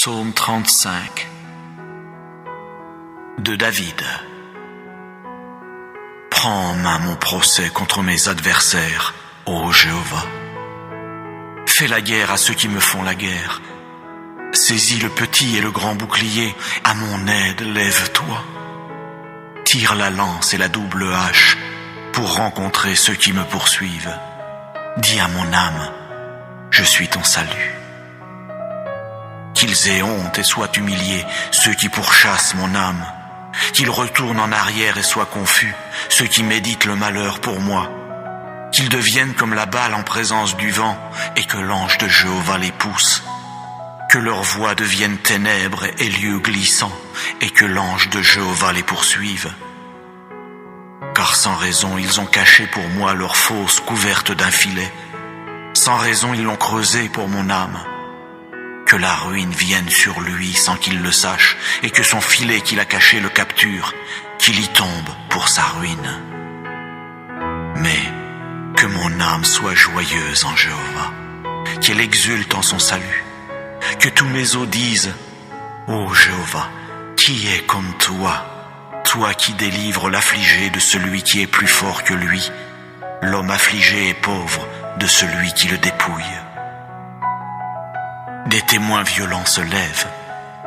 Psaume 35 de David. Prends en main mon procès contre mes adversaires, ô Jéhovah. Fais la guerre à ceux qui me font la guerre. Saisis le petit et le grand bouclier, à mon aide lève-toi. Tire la lance et la double hache pour rencontrer ceux qui me poursuivent. Dis à mon âme, je suis ton salut. Qu'ils aient honte et soient humiliés, ceux qui pourchassent mon âme. Qu'ils retournent en arrière et soient confus, ceux qui méditent le malheur pour moi. Qu'ils deviennent comme la balle en présence du vent, et que l'ange de Jéhovah les pousse. Que leur voix devienne ténèbres et lieux glissants, et que l'ange de Jéhovah les poursuive. Car sans raison ils ont caché pour moi leur fosse couverte d'un filet. Sans raison ils l'ont creusée pour mon âme. Que la ruine vienne sur lui sans qu'il le sache, et que son filet qu'il a caché le capture, qu'il y tombe pour sa ruine. Mais que mon âme soit joyeuse en Jéhovah, qu'elle exulte en son salut. Que tous mes os disent, ô Jéhovah, qui est comme toi, toi qui délivres l'affligé de celui qui est plus fort que lui, l'homme affligé et pauvre de celui qui le dépouille. Des témoins violents se lèvent.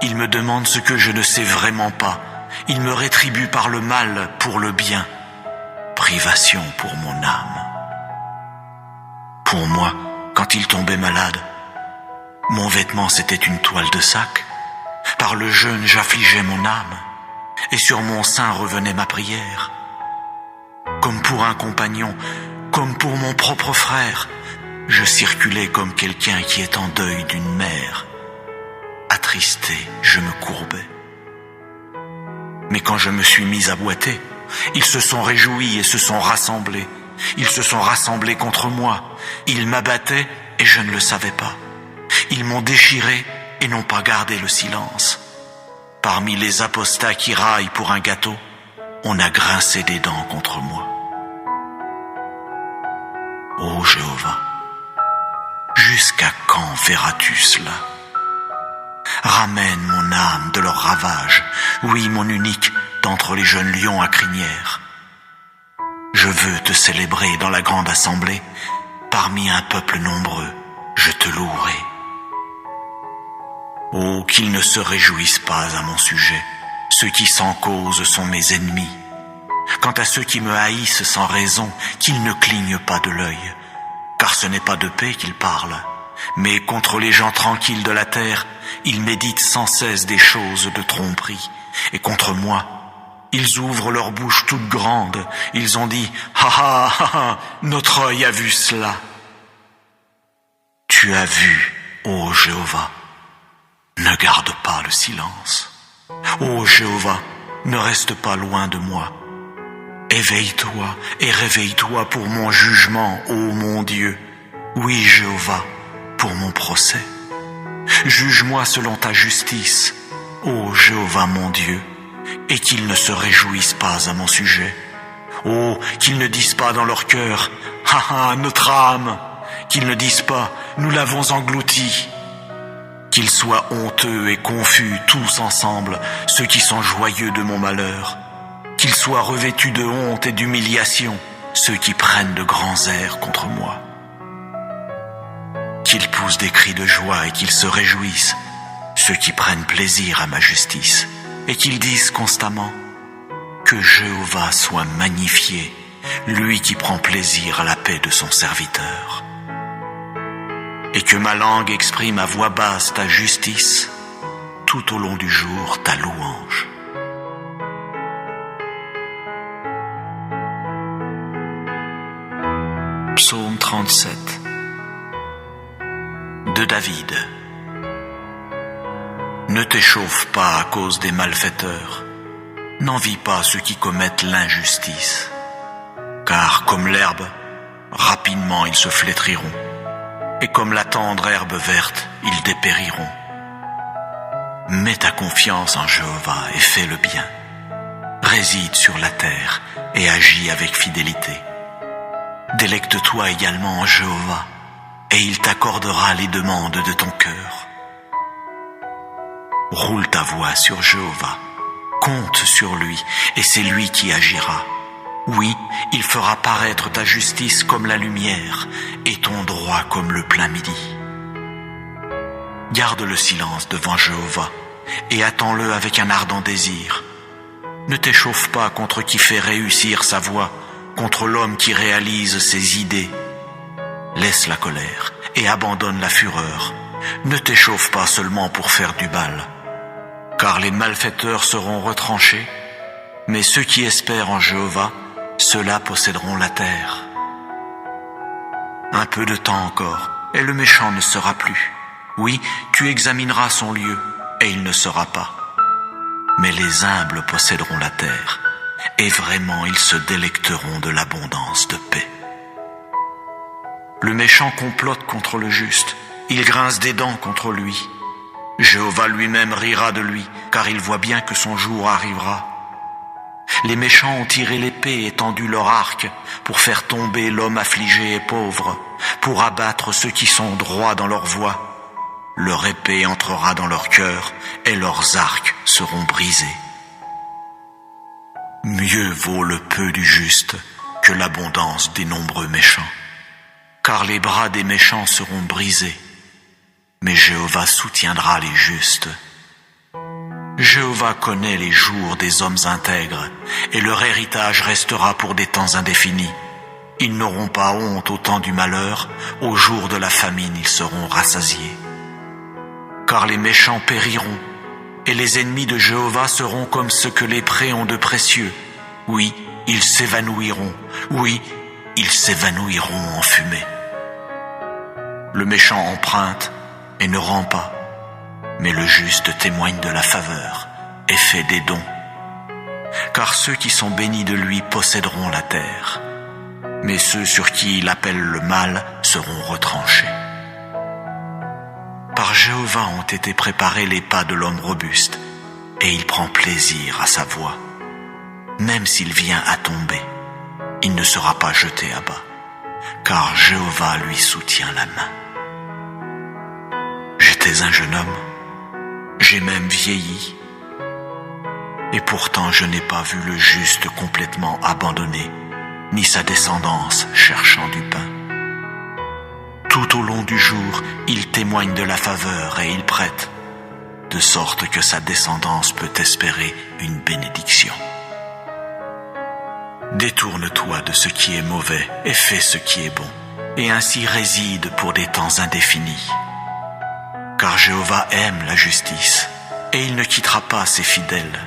Ils me demandent ce que je ne sais vraiment pas. Ils me rétribuent par le mal pour le bien. Privation pour mon âme. Pour moi, quand il tombait malade, mon vêtement c'était une toile de sac. Par le jeûne j'affligeais mon âme, et sur mon sein revenait ma prière. Comme pour un compagnon, comme pour mon propre frère, je circulais comme quelqu'un qui est en deuil d'une mère. Attristé, je me courbais. Mais quand je me suis mis à boiter, ils se sont réjouis et se sont rassemblés. Ils se sont rassemblés contre moi. Ils m'abattaient et je ne le savais pas. Ils m'ont déchiré et n'ont pas gardé le silence. Parmi les apostats qui raillent pour un gâteau, on a grincé des dents contre moi. Ô Jéhovah, jusqu'à quand verras-tu cela? Ramène mon âme de leur ravage, oui mon unique, d'entre les jeunes lions à crinière. Je veux te célébrer dans la grande assemblée, parmi un peuple nombreux, je te louerai. Oh, qu'ils ne se réjouissent pas à mon sujet, ceux qui sans cause sont mes ennemis. Quant à ceux qui me haïssent sans raison, qu'ils ne clignent pas de l'œil, car ce n'est pas de paix qu'ils parlent, mais contre les gens tranquilles de la terre, ils méditent sans cesse des choses de tromperie, et contre moi, ils ouvrent leur bouche toute grande, ils ont dit « Ha ha ha ha, notre œil a vu cela !» Tu as vu, ô Jéhovah, ne garde pas le silence. Ô Jéhovah, ne reste pas loin de moi. Éveille-toi et réveille-toi pour mon jugement, ô mon Dieu. Oui, Jéhovah, pour mon procès. Juge-moi selon ta justice, ô Jéhovah mon Dieu, et qu'ils ne se réjouissent pas à mon sujet. Oh, qu'ils ne disent pas dans leur cœur, « Ha ha, notre âme !» Qu'ils ne disent pas, « Nous l'avons englouti !» Qu'ils soient honteux et confus tous ensemble, ceux qui sont joyeux de mon malheur. Qu'ils soient revêtus de honte et d'humiliation, ceux qui prennent de grands airs contre moi. Qu'ils poussent des cris de joie et qu'ils se réjouissent, ceux qui prennent plaisir à ma justice, et qu'ils disent constamment que Jéhovah soit magnifié, lui qui prend plaisir à la paix de son serviteur. Et que ma langue exprime à voix basse ta justice, tout au long du jour ta louange. Psaume 37 de David. Ne t'échauffe pas à cause des malfaiteurs, n'envie pas ceux qui commettent l'injustice, car comme l'herbe, rapidement ils se flétriront, et comme la tendre herbe verte, ils dépériront. Mets ta confiance en Jéhovah et fais le bien. Réside sur la terre et agis avec fidélité. Délecte-toi également en Jéhovah, et il t'accordera les demandes de ton cœur. Roule ta voix sur Jéhovah, compte sur lui, et c'est lui qui agira. Oui, il fera paraître ta justice comme la lumière, et ton droit comme le plein midi. Garde le silence devant Jéhovah, et attends-le avec un ardent désir. Ne t'échauffe pas contre qui fait réussir sa voie, contre l'homme qui réalise ses idées. Laisse la colère et abandonne la fureur. Ne t'échauffe pas seulement pour faire du bal, car les malfaiteurs seront retranchés, mais ceux qui espèrent en Jéhovah, ceux-là posséderont la terre. Un peu de temps encore, et le méchant ne sera plus. Oui, tu examineras son lieu, et il ne sera pas. Mais les humbles posséderont la terre, et vraiment ils se délecteront de l'abondance de paix. Le méchant complote contre le juste, il grince des dents contre lui. Jéhovah lui-même rira de lui, car il voit bien que son jour arrivera. Les méchants ont tiré l'épée et tendu leur arc pour faire tomber l'homme affligé et pauvre, pour abattre ceux qui sont droits dans leur voie. Leur épée entrera dans leur cœur et leurs arcs seront brisés. Mieux vaut le peu du juste que l'abondance des nombreux méchants, car les bras des méchants seront brisés, mais Jéhovah soutiendra les justes. Jéhovah connaît les jours des hommes intègres, et leur héritage restera pour des temps indéfinis. Ils n'auront pas honte au temps du malheur, au jour de la famine ils seront rassasiés. Car les méchants périront, et les ennemis de Jéhovah seront comme ce que les prés ont de précieux. Oui, ils s'évanouiront, oui, ils s'évanouiront en fumée. Le méchant emprunte et ne rend pas, mais le juste témoigne de la faveur et fait des dons. Car ceux qui sont bénis de lui posséderont la terre, mais ceux sur qui il appelle le mal seront retranchés. Par Jéhovah ont été préparés les pas de l'homme robuste, et il prend plaisir à sa voie. Même s'il vient à tomber, il ne sera pas jeté à bas, car Jéhovah lui soutient la main. J'étais un jeune homme, j'ai même vieilli, et pourtant je n'ai pas vu le juste complètement abandonné, ni sa descendance cherchant du pain. Tout au long du jour, il témoigne de la faveur et il prête, de sorte que sa descendance peut espérer une bénédiction. Détourne-toi de ce qui est mauvais et fais ce qui est bon, et ainsi réside pour des temps indéfinis. Car Jéhovah aime la justice, et il ne quittera pas ses fidèles.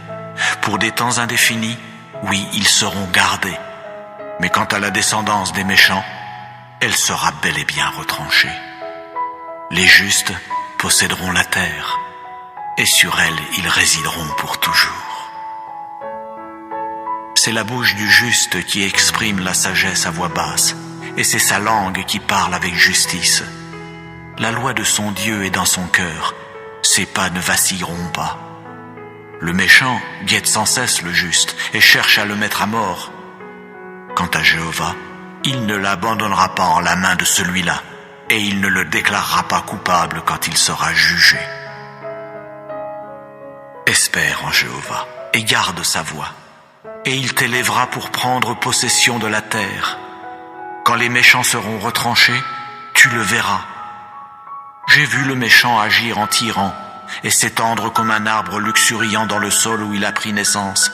Pour des temps indéfinis, oui, ils seront gardés, mais quant à la descendance des méchants, elle sera bel et bien retranchée. Les justes posséderont la terre, et sur elle ils résideront pour toujours. C'est la bouche du juste qui exprime la sagesse à voix basse, et c'est sa langue qui parle avec justice. La loi de son Dieu est dans son cœur, ses pas ne vacilleront pas. Le méchant guette sans cesse le juste et cherche à le mettre à mort. Quant à Jéhovah, il ne l'abandonnera pas en la main de celui-là, et il ne le déclarera pas coupable quand il sera jugé. Espère en Jéhovah et garde sa voie, et il t'élèvera pour prendre possession de la terre. Quand les méchants seront retranchés, tu le verras. J'ai vu le méchant agir en tyran, et s'étendre comme un arbre luxuriant dans le sol où il a pris naissance.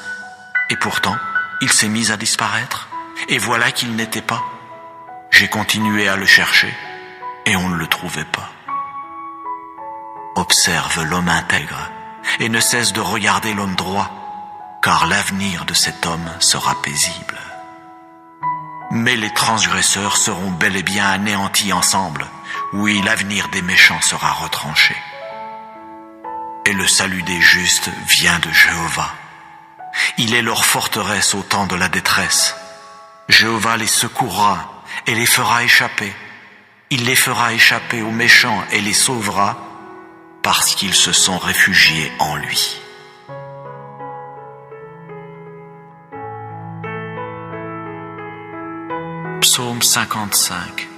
Et pourtant, il s'est mis à disparaître. Et voilà qu'il n'était pas. J'ai continué à le chercher, et on ne le trouvait pas. Observe l'homme intègre, et ne cesse de regarder l'homme droit, car l'avenir de cet homme sera paisible. Mais les transgresseurs seront bel et bien anéantis ensemble. Oui, l'avenir des méchants sera retranché. Et le salut des justes vient de Jéhovah. Il est leur forteresse au temps de la détresse. Jéhovah les secourra et les fera échapper. Il les fera échapper aux méchants et les sauvera parce qu'ils se sont réfugiés en lui. Psaume 55.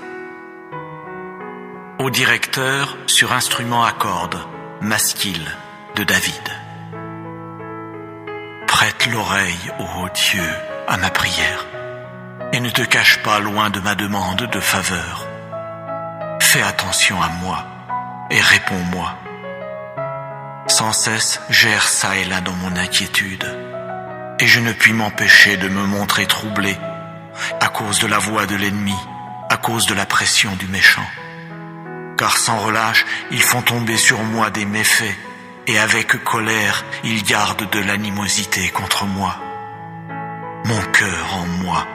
Au directeur, sur instrument à cordes, masquille, de David. Prête l'oreille, ô Dieu, à ma prière, et ne te cache pas loin de ma demande de faveur. Fais attention à moi et réponds-moi. Sans cesse, j'erre çà et là dans mon inquiétude, et je ne puis m'empêcher de me montrer troublé à cause de la voix de l'ennemi, à cause de la pression du méchant. Car sans relâche, ils font tomber sur moi des méfaits, et avec colère, ils gardent de l'animosité contre moi. Mon cœur en moi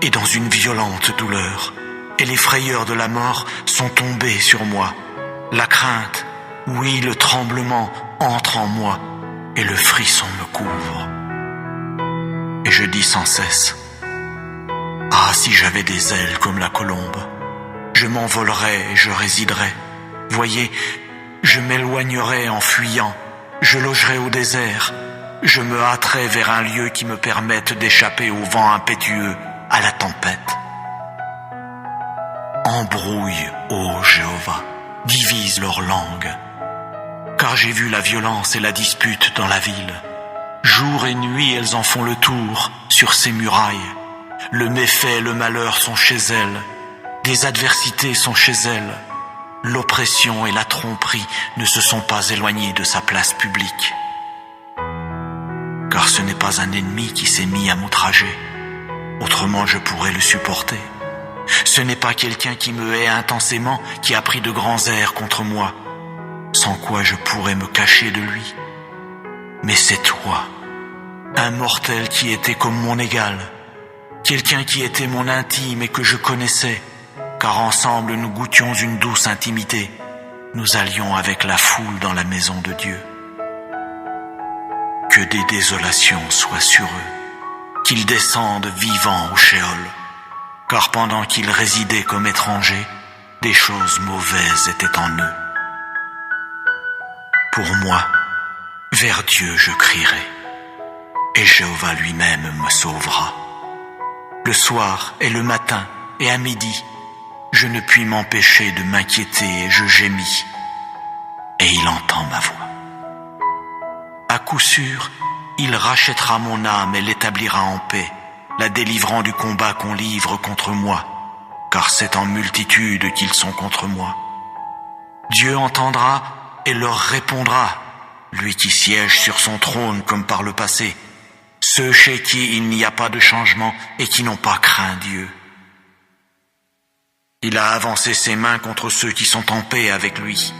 est dans une violente douleur, et les frayeurs de la mort sont tombées sur moi. La crainte, oui, le tremblement entre en moi, et le frisson me couvre. Et je dis sans cesse: ah, si j'avais des ailes comme la colombe, je m'envolerais et je résiderais. Voyez, je m'éloignerais en fuyant, je logerais au désert, je me hâterais vers un lieu qui me permette d'échapper au vent impétueux, à la tempête. Embrouille, ô Jéhovah, divise leur langue, car j'ai vu la violence et la dispute dans la ville. Jour et nuit, elles en font le tour sur ses murailles. Le méfait et le malheur sont chez elles, des adversités sont chez elles. L'oppression et la tromperie ne se sont pas éloignées de sa place publique. Car ce n'est pas un ennemi qui s'est mis à m'outrager, autrement je pourrais le supporter. Ce n'est pas quelqu'un qui me hait intensément qui a pris de grands airs contre moi, sans quoi je pourrais me cacher de lui. Mais c'est toi, un mortel qui était comme mon égal, quelqu'un qui était mon intime et que je connaissais, car ensemble nous goûtions une douce intimité. Nous allions avec la foule dans la maison de Dieu. Que des désolations soient sur eux, qu'ils descendent vivants au Sheol, car pendant qu'ils résidaient comme étrangers, des choses mauvaises étaient en eux. Pour moi, vers Dieu je crierai, et Jéhovah lui-même me sauvera. Le soir et le matin et à midi, je ne puis m'empêcher de m'inquiéter et je gémis, et il entend ma voix. À coup sûr, il rachètera mon âme et l'établira en paix, la délivrant du combat qu'on livre contre moi, car c'est en multitude qu'ils sont contre moi. Dieu entendra et leur répondra, lui qui siège sur son trône comme par le passé, ceux chez qui il n'y a pas de changement et qui n'ont pas craint Dieu. Il a avancé ses mains contre ceux qui sont en paix avec lui.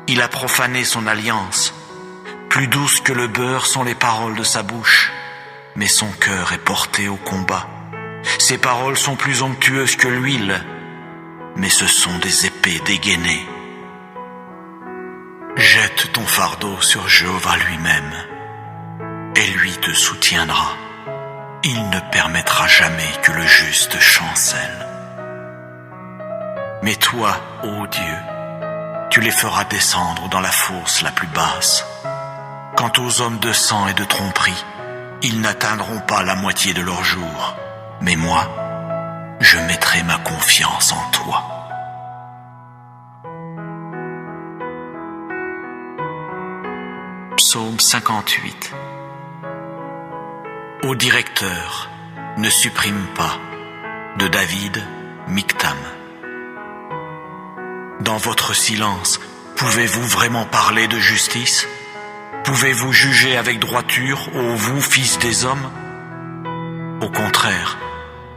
Il a profané son alliance. Plus douces que le beurre sont les paroles de sa bouche, mais son cœur est porté au combat. Ses paroles sont plus onctueuses que l'huile, mais ce sont des épées dégainées. Jette ton fardeau sur Jéhovah lui-même, et lui te soutiendra. Il ne permettra jamais que le juste chancelle. Mais toi, ô Dieu, tu les feras descendre dans la fosse la plus basse. Quant aux hommes de sang et de tromperie, ils n'atteindront pas la moitié de leur jour. Mais moi, je mettrai ma confiance en toi. Psaume 58. Ô directeur, ne supprime pas, de David, Michtam. Dans votre silence, pouvez-vous vraiment parler de justice? Pouvez-vous juger avec droiture, ô vous, fils des hommes? Au contraire,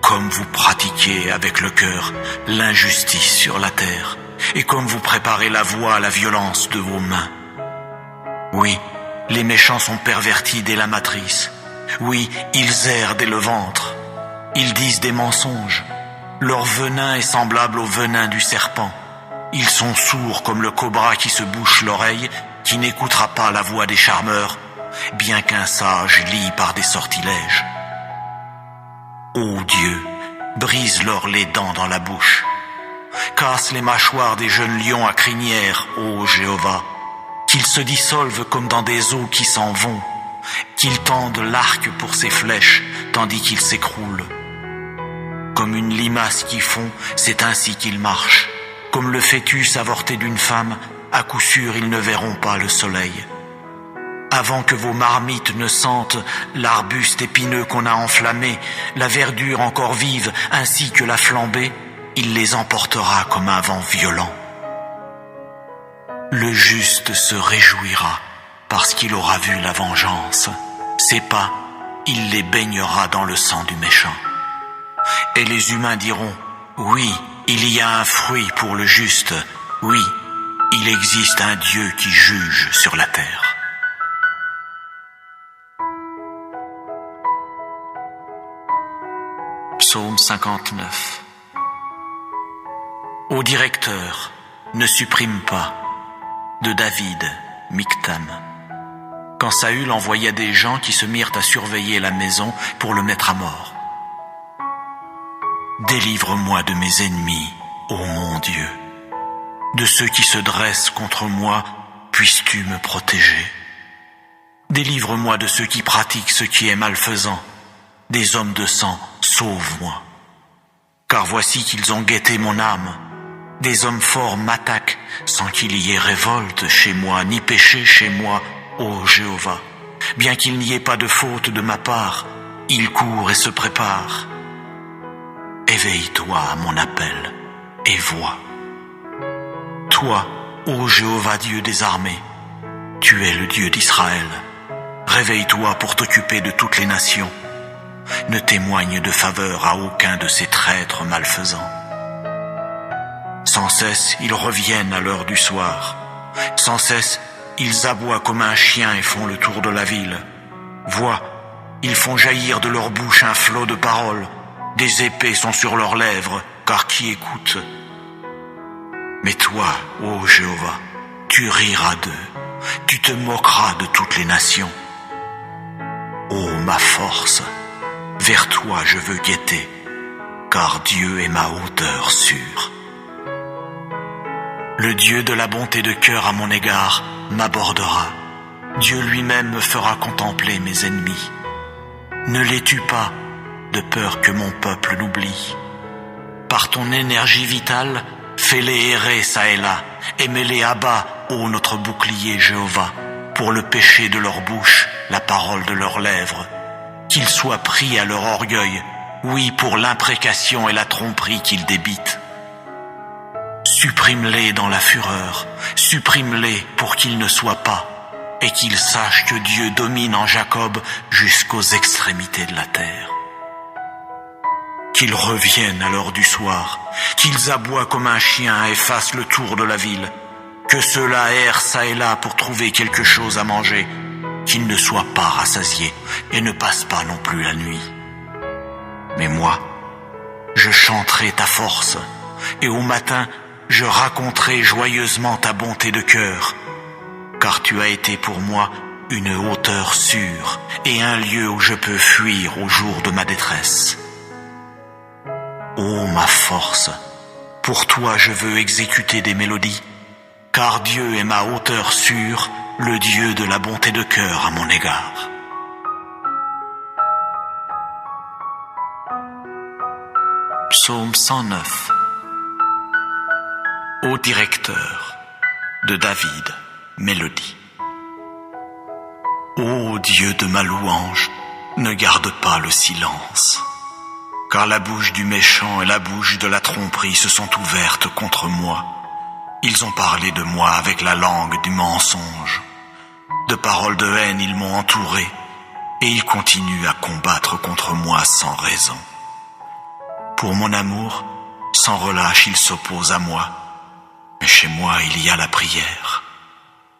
comme vous pratiquez avec le cœur l'injustice sur la terre, et comme vous préparez la voie à la violence de vos mains. Oui, les méchants sont pervertis dès la matrice. Oui, ils errent dès le ventre. Ils disent des mensonges. Leur venin est semblable au venin du serpent. Ils sont sourds comme le cobra qui se bouche l'oreille, qui n'écoutera pas la voix des charmeurs, bien qu'un sage lie par des sortilèges. Ô Dieu, brise-leur les dents dans la bouche. Casse les mâchoires des jeunes lions à crinière, ô Jéhovah. Qu'ils se dissolvent comme dans des eaux qui s'en vont. Qu'ils tendent l'arc pour ses flèches, tandis qu'ils s'écroulent. Comme une limace qui fond, c'est ainsi qu'ils marchent. Comme le fœtus avorté d'une femme, à coup sûr ils ne verront pas le soleil. avant que vos marmites ne sentent l'arbuste épineux qu'on a enflammé, la verdure encore vive ainsi que la flambée, il les emportera comme un vent violent. Le juste se réjouira parce qu'il aura vu la vengeance. Ses pas, il les baignera dans le sang du méchant. Et les humains diront, oui, il y a un fruit pour le juste, oui, il existe un Dieu qui juge sur la terre. Psaume 59. Ô directeur, ne supprime pas, de David, Michtam. Quand Saül envoya des gens qui se mirent à surveiller la maison pour le mettre à mort. Délivre-moi de mes ennemis, ô mon Dieu. De ceux qui se dressent contre moi, puisses-tu me protéger? Délivre-moi de ceux qui pratiquent ce qui est malfaisant. Des hommes de sang, sauve-moi. Car voici qu'ils ont guetté mon âme. Des hommes forts m'attaquent, sans qu'il y ait révolte chez moi, ni péché chez moi, ô Jéhovah. Bien qu'il n'y ait pas de faute de ma part, ils courent et se préparent. Éveille-toi à mon appel, et vois. Toi, ô Jéhovah Dieu des armées, tu es le Dieu d'Israël. Réveille-toi pour t'occuper de toutes les nations. Ne témoigne de faveur à aucun de ces traîtres malfaisants. Sans cesse, ils reviennent à l'heure du soir. Sans cesse, ils aboient comme un chien et font le tour de la ville. Vois, ils font jaillir de leur bouche un flot de paroles. Des épées sont sur leurs lèvres, car qui écoute? Mais toi, ô Jéhovah, tu riras d'eux, tu te moqueras de toutes les nations. Ô ma force, vers toi je veux guetter, car Dieu est ma hauteur sûre. Le Dieu de la bonté de cœur à mon égard m'abordera. Dieu lui-même me fera contempler mes ennemis. Ne les tue pas, de peur que mon peuple l'oublie. Par ton énergie vitale, fais-les errer çà et là, et mets-les à bas, ô notre bouclier Jéhovah, pour le péché de leur bouche, la parole de leurs lèvres. Qu'ils soient pris à leur orgueil, oui, pour l'imprécation et la tromperie qu'ils débitent. Supprime-les dans la fureur, supprime-les pour qu'ils ne soient pas, et qu'ils sachent que Dieu domine en Jacob jusqu'aux extrémités de la terre. Qu'ils reviennent à l'heure du soir, qu'ils aboient comme un chien et fassent le tour de la ville, que ceux-là errent çà et là pour trouver quelque chose à manger, qu'ils ne soient pas rassasiés et ne passent pas non plus la nuit. Mais moi, je chanterai ta force, et au matin, je raconterai joyeusement ta bonté de cœur, car tu as été pour moi une hauteur sûre et un lieu où je peux fuir au jour de ma détresse. Ô ma force, pour toi je veux exécuter des mélodies, car Dieu est ma hauteur sûre, le Dieu de la bonté de cœur à mon égard. Psaume 109. Ô directeur, de David, mélodie. Ô Dieu de ma louange, ne garde pas le silence, car la bouche du méchant et la bouche de la tromperie se sont ouvertes contre moi. Ils ont parlé de moi avec la langue du mensonge. De paroles de haine ils m'ont entouré, et ils continuent à combattre contre moi sans raison. Pour mon amour, sans relâche ils s'opposent à moi, mais chez moi il y a la prière.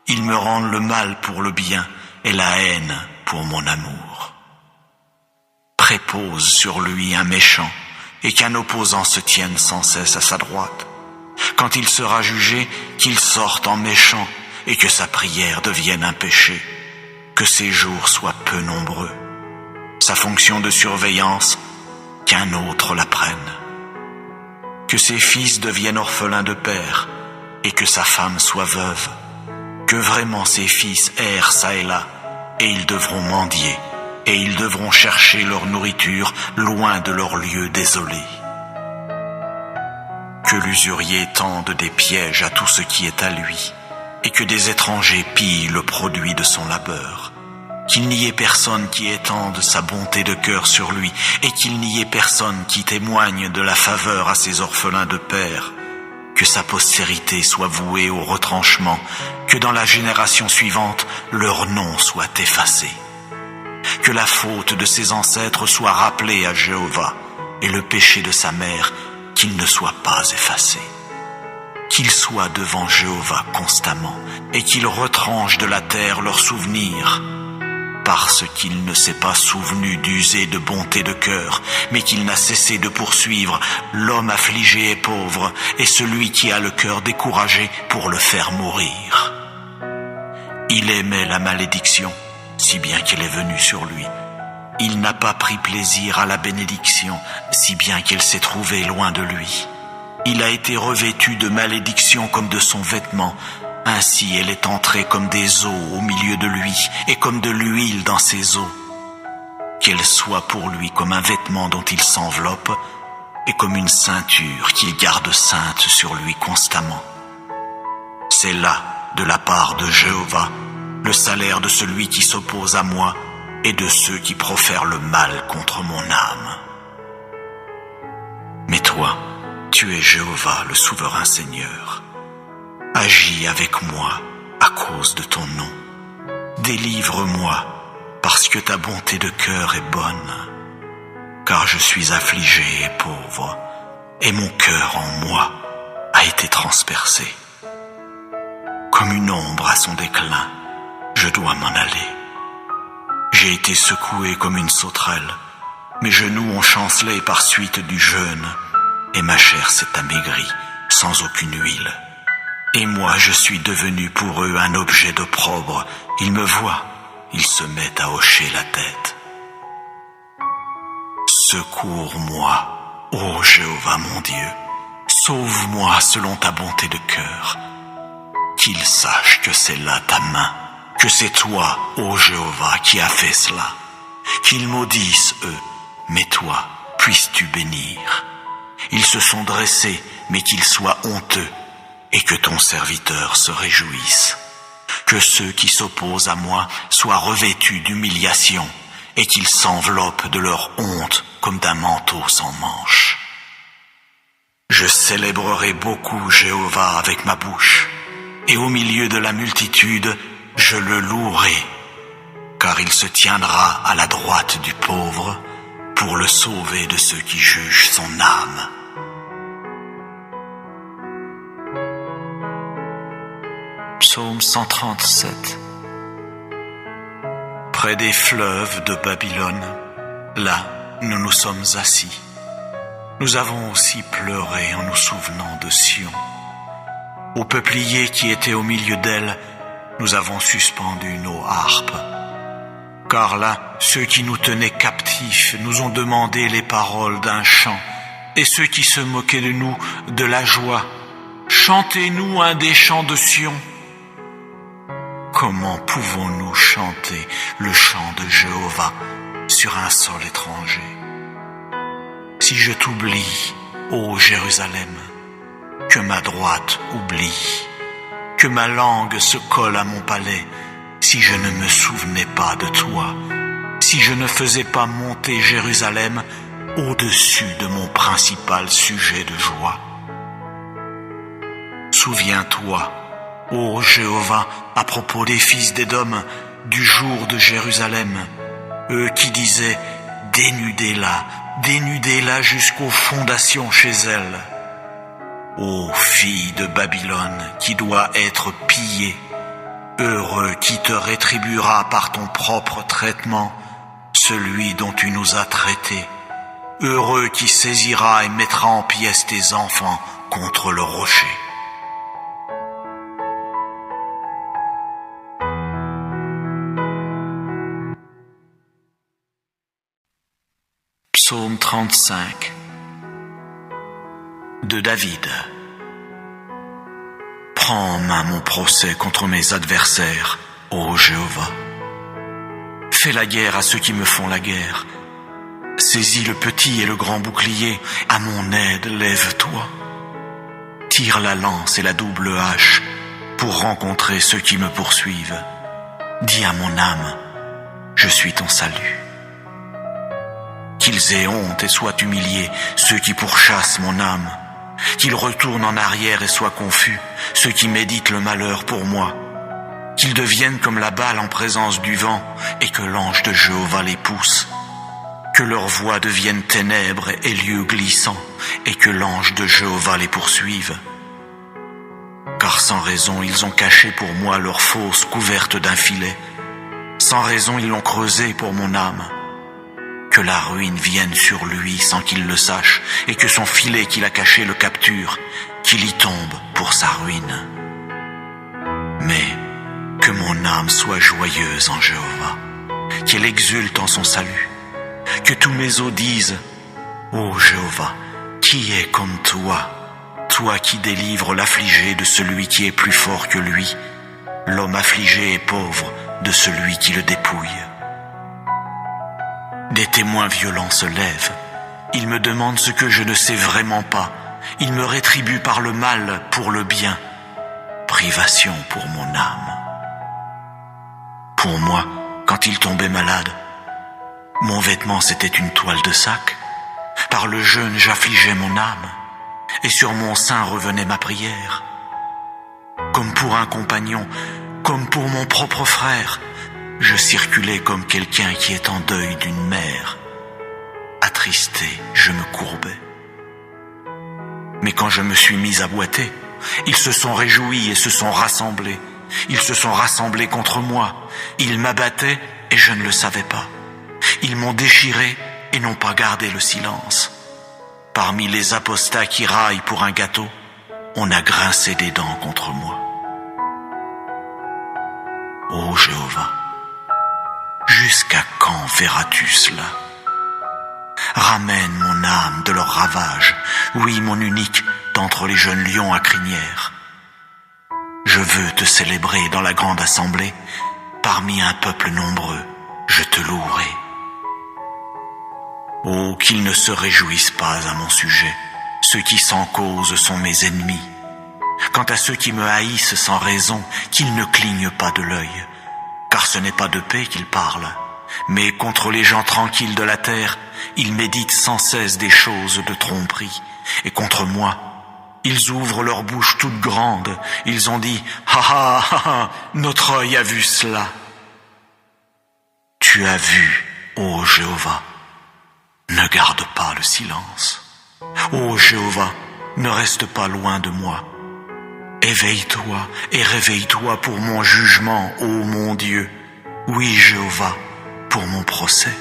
Ils me rendent le mal pour le bien et la haine pour mon amour. Prépose sur lui un méchant, et qu'un opposant se tienne sans cesse à sa droite. Quand il sera jugé, qu'il sorte en méchant, et que sa prière devienne un péché, que ses jours soient peu nombreux. Sa fonction de surveillance, qu'un autre la prenne. Que ses fils deviennent orphelins de père, et que sa femme soit veuve. Que vraiment ses fils errent çà et là, et ils devront mendier, et ils devront chercher leur nourriture loin de leur lieu désolé. Que l'usurier tende des pièges à tout ce qui est à lui, et que des étrangers pillent le produit de son labeur. Qu'il n'y ait personne qui étende sa bonté de cœur sur lui, et qu'il n'y ait personne qui témoigne de la faveur à ses orphelins de père. Que sa postérité soit vouée au retranchement, que dans la génération suivante, leur nom soit effacé. Que la faute de ses ancêtres soit rappelée à Jéhovah, et le péché de sa mère, qu'il ne soit pas effacé. Qu'il soit devant Jéhovah constamment, et qu'il retranche de la terre leurs souvenirs, parce qu'il ne s'est pas souvenu d'user de bonté de cœur, mais qu'il n'a cessé de poursuivre l'homme affligé et pauvre, et celui qui a le cœur découragé pour le faire mourir. Il aimait la malédiction, si bien qu'elle est venue sur lui. Il n'a pas pris plaisir à la bénédiction, si bien qu'elle s'est trouvée loin de lui. Il a été revêtu de malédiction comme de son vêtement, ainsi elle est entrée comme des eaux au milieu de lui, et comme de l'huile dans ses os. Qu'elle soit pour lui comme un vêtement dont il s'enveloppe, et comme une ceinture qu'il garde sainte sur lui constamment. C'est là, de la part de Jéhovah, le salaire de celui qui s'oppose à moi, et de ceux qui profèrent le mal contre mon âme. Mais toi, tu es Jéhovah, le souverain Seigneur. Agis avec moi à cause de ton nom. Délivre-moi parce que ta bonté de cœur est bonne. Car je suis affligé et pauvre, et mon cœur en moi a été transpercé. Comme une ombre à son déclin, je dois m'en aller. J'ai été secoué comme une sauterelle, mes genoux ont chancelé par suite du jeûne, et ma chair s'est amaigrie sans aucune huile. Et moi je suis devenu pour eux un objet d'opprobre. Ils me voient, ils se mettent à hocher la tête. Secours-moi, ô Jéhovah mon Dieu, sauve-moi selon ta bonté de cœur. Qu'ils sachent que c'est là ta main, que c'est toi, ô Jéhovah, qui as fait cela. Qu'ils maudissent eux, mais toi, puisses-tu bénir. Ils se sont dressés, mais qu'ils soient honteux, et que ton serviteur se réjouisse. Que ceux qui s'opposent à moi soient revêtus d'humiliation, et qu'ils s'enveloppent de leur honte comme d'un manteau sans manches. Je célébrerai beaucoup Jéhovah avec ma bouche, et au milieu de la multitude, je le louerai, car il se tiendra à la droite du pauvre pour le sauver de ceux qui jugent son âme. Psaume 137. Près des fleuves de Babylone, là, nous nous sommes assis. Nous avons aussi pleuré en nous souvenant de Sion. Au peuplier qui était au milieu d'elle, nous avons suspendu nos harpes. Car là, ceux qui nous tenaient captifs nous ont demandé les paroles d'un chant, et ceux qui se moquaient de nous, de la joie. Chantez-nous un des chants de Sion. Comment pouvons-nous chanter le chant de Jéhovah sur un sol étranger? Si je t'oublie, ô Jérusalem, que ma droite oublie, que ma langue se colle à mon palais, si je ne me souvenais pas de toi, si je ne faisais pas monter Jérusalem au-dessus de mon principal sujet de joie. Souviens-toi, ô Jéhovah, à propos des fils d'Édom, du jour de Jérusalem, eux qui disaient « Dénudez-la jusqu'aux fondations chez elle ». Ô fille de Babylone qui doit être pillée, heureux qui te rétribuera par ton propre traitement, celui dont tu nous as traités, heureux qui saisira et mettra en pièces tes enfants contre le rocher. Psaume 35 de David. Prends en main mon procès contre mes adversaires, ô Jéhovah. Fais la guerre à ceux qui me font la guerre. Saisis le petit et le grand bouclier, à mon aide lève-toi. Tire la lance et la double hache, pour rencontrer ceux qui me poursuivent. Dis à mon âme, je suis ton salut. Qu'ils aient honte et soient humiliés ceux qui pourchassent mon âme. Qu'ils retournent en arrière et soient confus ceux qui méditent le malheur pour moi. Qu'ils deviennent comme la balle en présence du vent et que l'ange de Jéhovah les pousse. Que leur voix devienne ténèbres et lieux glissants et que l'ange de Jéhovah les poursuive. Car sans raison ils ont caché pour moi leur fosse couverte d'un filet. Sans raison ils l'ont creusée pour mon âme. Que la ruine vienne sur lui sans qu'il le sache, et que son filet qu'il a caché le capture, qu'il y tombe pour sa ruine. Mais que mon âme soit joyeuse en Jéhovah, qu'elle exulte en son salut, que tous mes os disent, ô Jéhovah, qui est comme toi, toi qui délivres l'affligé de celui qui est plus fort que lui, l'homme affligé et pauvre de celui qui le dépouille. Des témoins violents se lèvent. Ils me demandent ce que je ne sais vraiment pas. Ils me rétribuent par le mal pour le bien. Privation pour mon âme. Pour moi, quand il tombait malade, mon vêtement c'était une toile de sac. Par le jeûne j'affligeais mon âme, et sur mon sein revenait ma prière. Comme pour un compagnon, comme pour mon propre frère, je circulais comme quelqu'un qui est en deuil d'une mère. Attristé, je me courbais. Mais quand je me suis mis à boiter, ils se sont réjouis et se sont rassemblés. Ils se sont rassemblés contre moi. Ils m'abattaient et je ne le savais pas. Ils m'ont déchiré et n'ont pas gardé le silence. Parmi les apostats qui raillent pour un gâteau, on a grincé des dents contre moi. Ô Jéhovah, jusqu'à quand verras-tu cela? Ramène mon âme de leur ravage, oui mon unique, d'entre les jeunes lions à crinière. Je veux te célébrer dans la grande assemblée, parmi un peuple nombreux, je te louerai. Oh, qu'ils ne se réjouissent pas à mon sujet, ceux qui sans cause sont mes ennemis. Quant à ceux qui me haïssent sans raison, qu'ils ne clignent pas de l'œil, car ce n'est pas de paix qu'ils parlent, mais contre les gens tranquilles de la terre, ils méditent sans cesse des choses de tromperie, et contre moi, ils ouvrent leur bouche toute grande, ils ont dit « Ha ha ha ha, notre œil a vu cela !» Tu as vu, ô Jéhovah, ne garde pas le silence. Ô Jéhovah, ne reste pas loin de moi. Éveille-toi et réveille-toi pour mon jugement, ô mon Dieu. Oui, Jéhovah, pour mon procès.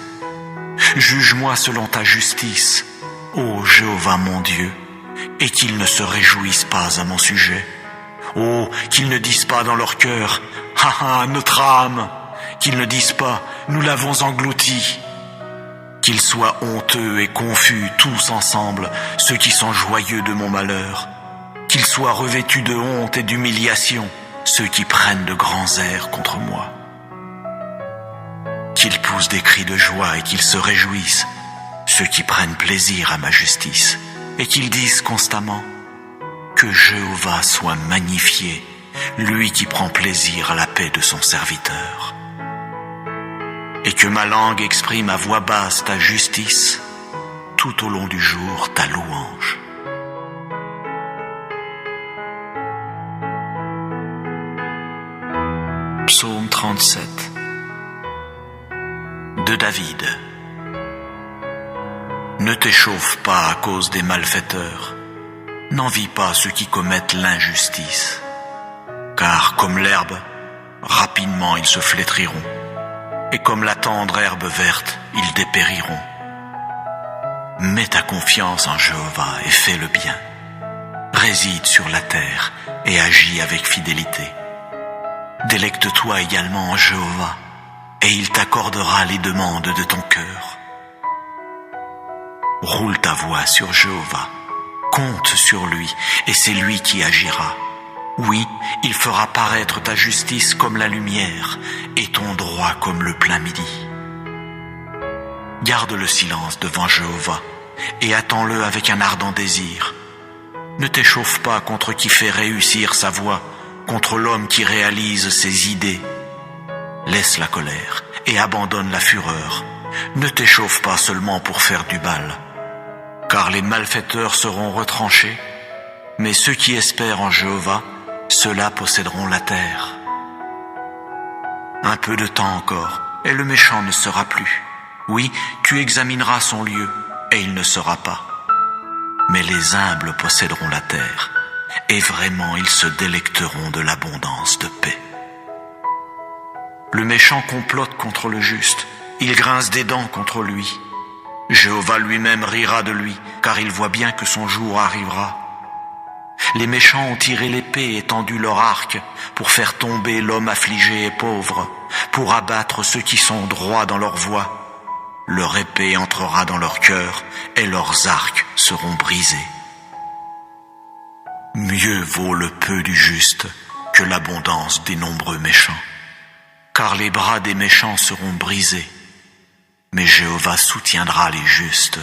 Juge-moi selon ta justice, ô Jéhovah mon Dieu, et qu'ils ne se réjouissent pas à mon sujet. Oh, qu'ils ne disent pas dans leur cœur, « Ha ha, notre âme !» Qu'ils ne disent pas, « Nous l'avons englouti !» Qu'ils soient honteux et confus tous ensemble, ceux qui sont joyeux de mon malheur. Qu'ils soient revêtus de honte et d'humiliation, ceux qui prennent de grands airs contre moi. Qu'ils poussent des cris de joie et qu'ils se réjouissent, ceux qui prennent plaisir à ma justice, et qu'ils disent constamment que Jéhovah soit magnifié, lui qui prend plaisir à la paix de son serviteur. Et que ma langue exprime à voix basse ta justice, tout au long du jour ta louange. Psaume 37 de David. Ne t'échauffe pas à cause des malfaiteurs, n'envie pas ceux qui commettent l'injustice, car comme l'herbe, rapidement ils se flétriront, et comme la tendre herbe verte, ils dépériront. Mets ta confiance en Jéhovah et fais le bien. Réside sur la terre et agis avec fidélité. Délecte-toi également en Jéhovah, et il t'accordera les demandes de ton cœur. Roule ta voix sur Jéhovah, compte sur lui, et c'est lui qui agira. Oui, il fera paraître ta justice comme la lumière, et ton droit comme le plein midi. Garde le silence devant Jéhovah, et attends-le avec un ardent désir. Ne t'échauffe pas contre qui fait réussir sa voie, contre l'homme qui réalise ses idées. Laisse la colère et abandonne la fureur. Ne t'échauffe pas seulement pour faire du mal, car les malfaiteurs seront retranchés, mais ceux qui espèrent en Jéhovah, ceux-là posséderont la terre. Un peu de temps encore, et le méchant ne sera plus. Oui, tu examineras son lieu, et il ne sera pas. Mais les humbles posséderont la terre, et vraiment ils se délecteront de l'abondance de paix. Le méchant complote contre le juste, il grince des dents contre lui. Jéhovah lui-même rira de lui, car il voit bien que son jour arrivera. Les méchants ont tiré l'épée et tendu leur arc pour faire tomber l'homme affligé et pauvre, pour abattre ceux qui sont droits dans leur voie. Leur épée entrera dans leur cœur et leurs arcs seront brisés. Mieux vaut le peu du juste que l'abondance des nombreux méchants, car les bras des méchants seront brisés, mais Jéhovah soutiendra les justes.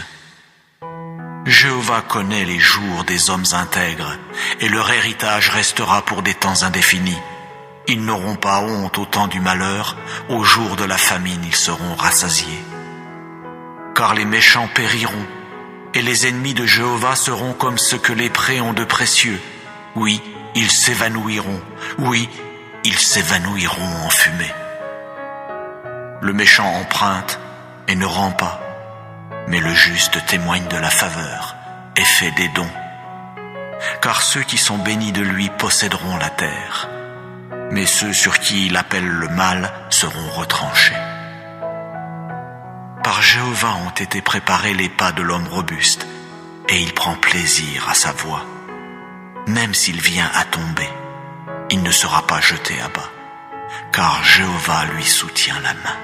Jéhovah connaît les jours des hommes intègres, et leur héritage restera pour des temps indéfinis. Ils n'auront pas honte au temps du malheur, au jour de la famine ils seront rassasiés. Car les méchants périront, et les ennemis de Jéhovah seront comme ce que les prés ont de précieux. Oui, ils s'évanouiront, oui, ils s'évanouiront en fumée. Le méchant emprunte et ne rend pas, mais le juste témoigne de la faveur et fait des dons. Car ceux qui sont bénis de lui posséderont la terre, mais ceux sur qui il appelle le mal seront retranchés. Par Jéhovah ont été préparés les pas de l'homme robuste, et il prend plaisir à sa voie. Même s'il vient à tomber, il ne sera pas jeté à bas, car Jéhovah lui soutient la main.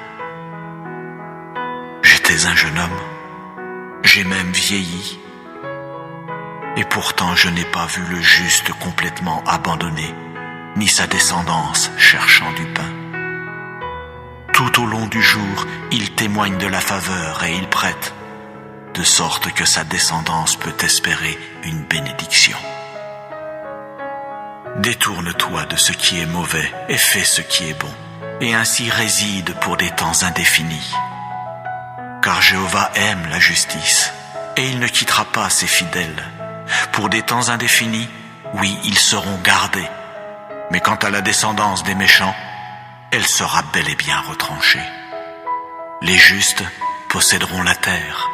J'étais un jeune homme, j'ai même vieilli, et pourtant je n'ai pas vu le juste complètement abandonné, ni sa descendance cherchant du pain. Tout au long du jour, il témoigne de la faveur et il prête, de sorte que sa descendance peut espérer une bénédiction. Détourne-toi de ce qui est mauvais et fais ce qui est bon, et ainsi réside pour des temps indéfinis. Car Jéhovah aime la justice, et il ne quittera pas ses fidèles. Pour des temps indéfinis, oui, ils seront gardés, mais quant à la descendance des méchants, elle sera bel et bien retranchée. Les justes posséderont la terre,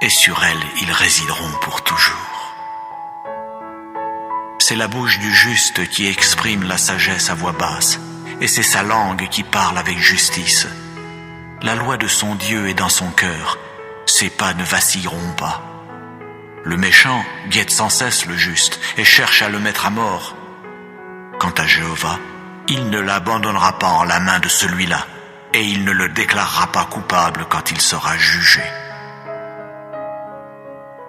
et sur elle ils résideront pour toujours. C'est la bouche du juste qui exprime la sagesse à voix basse, et c'est sa langue qui parle avec justice. La loi de son Dieu est dans son cœur, ses pas ne vacilleront pas. Le méchant guette sans cesse le juste et cherche à le mettre à mort. Quant à Jéhovah, il ne l'abandonnera pas en la main de celui-là, et il ne le déclarera pas coupable quand il sera jugé.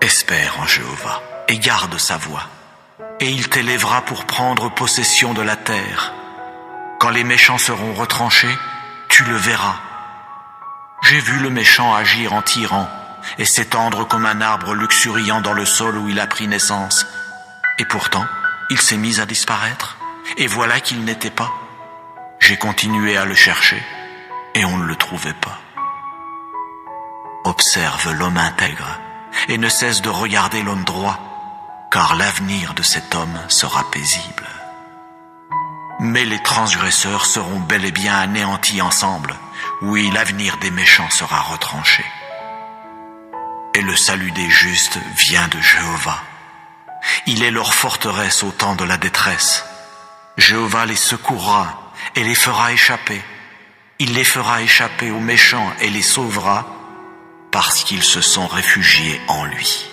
Espère en Jéhovah et garde sa voie, et il t'élèvera pour prendre possession de la terre. Quand les méchants seront retranchés, tu le verras. J'ai vu le méchant agir en tyran et s'étendre comme un arbre luxuriant dans le sol où il a pris naissance. Et pourtant, il s'est mis à disparaître, et voilà qu'il n'était pas. J'ai continué à le chercher, et on ne le trouvait pas. Observe l'homme intègre, et ne cesse de regarder l'homme droit, car l'avenir de cet homme sera paisible. Mais les transgresseurs seront bel et bien anéantis ensemble. Oui, l'avenir des méchants sera retranché. Et le salut des justes vient de Jéhovah. Il est leur forteresse au temps de la détresse. Jéhovah les secourra et les fera échapper. Il les fera échapper aux méchants et les sauvera parce qu'ils se sont réfugiés en lui.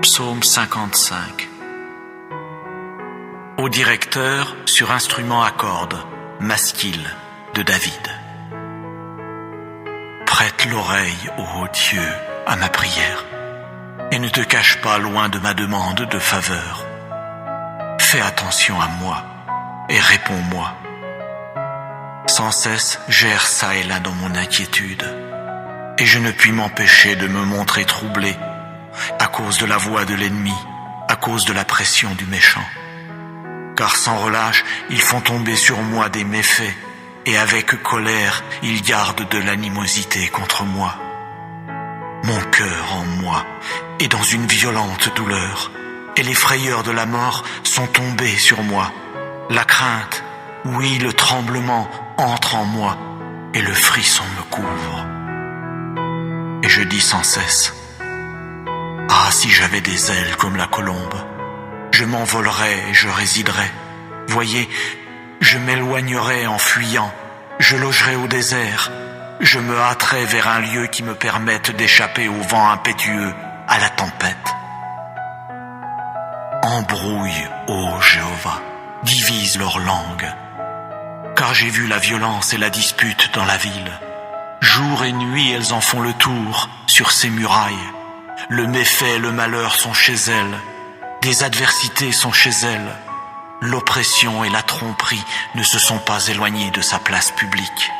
Psaume 55. Au directeur sur instrument à cordes, masquille de David. Prête l'oreille, ô Dieu, à ma prière, et ne te cache pas loin de ma demande de faveur. Fais attention à moi et réponds-moi. Sans cesse, j'erre çà et là dans mon inquiétude, et je ne puis m'empêcher de me montrer troublé à cause de la voix de l'ennemi, à cause de la pression du méchant. Car sans relâche, ils font tomber sur moi des méfaits, et avec colère, ils gardent de l'animosité contre moi. Mon cœur en moi est dans une violente douleur, et les frayeurs de la mort sont tombées sur moi. La crainte, oui, le tremblement entre en moi, et le frisson me couvre. Et je dis sans cesse, ah, si j'avais des ailes comme la colombe, je m'envolerais et je résiderais. Voyez, je m'éloignerais en fuyant, je logerais au désert, je me hâterais vers un lieu qui me permette d'échapper au vent impétueux, à la tempête. Embrouille, ô Jéhovah, divise leur langue, car j'ai vu la violence et la dispute dans la ville. Jour et nuit, elles en font le tour sur ses murailles. Le méfait et le malheur sont chez elles, des adversités sont chez elles. L'oppression et la tromperie ne se sont pas éloignées de sa place publique.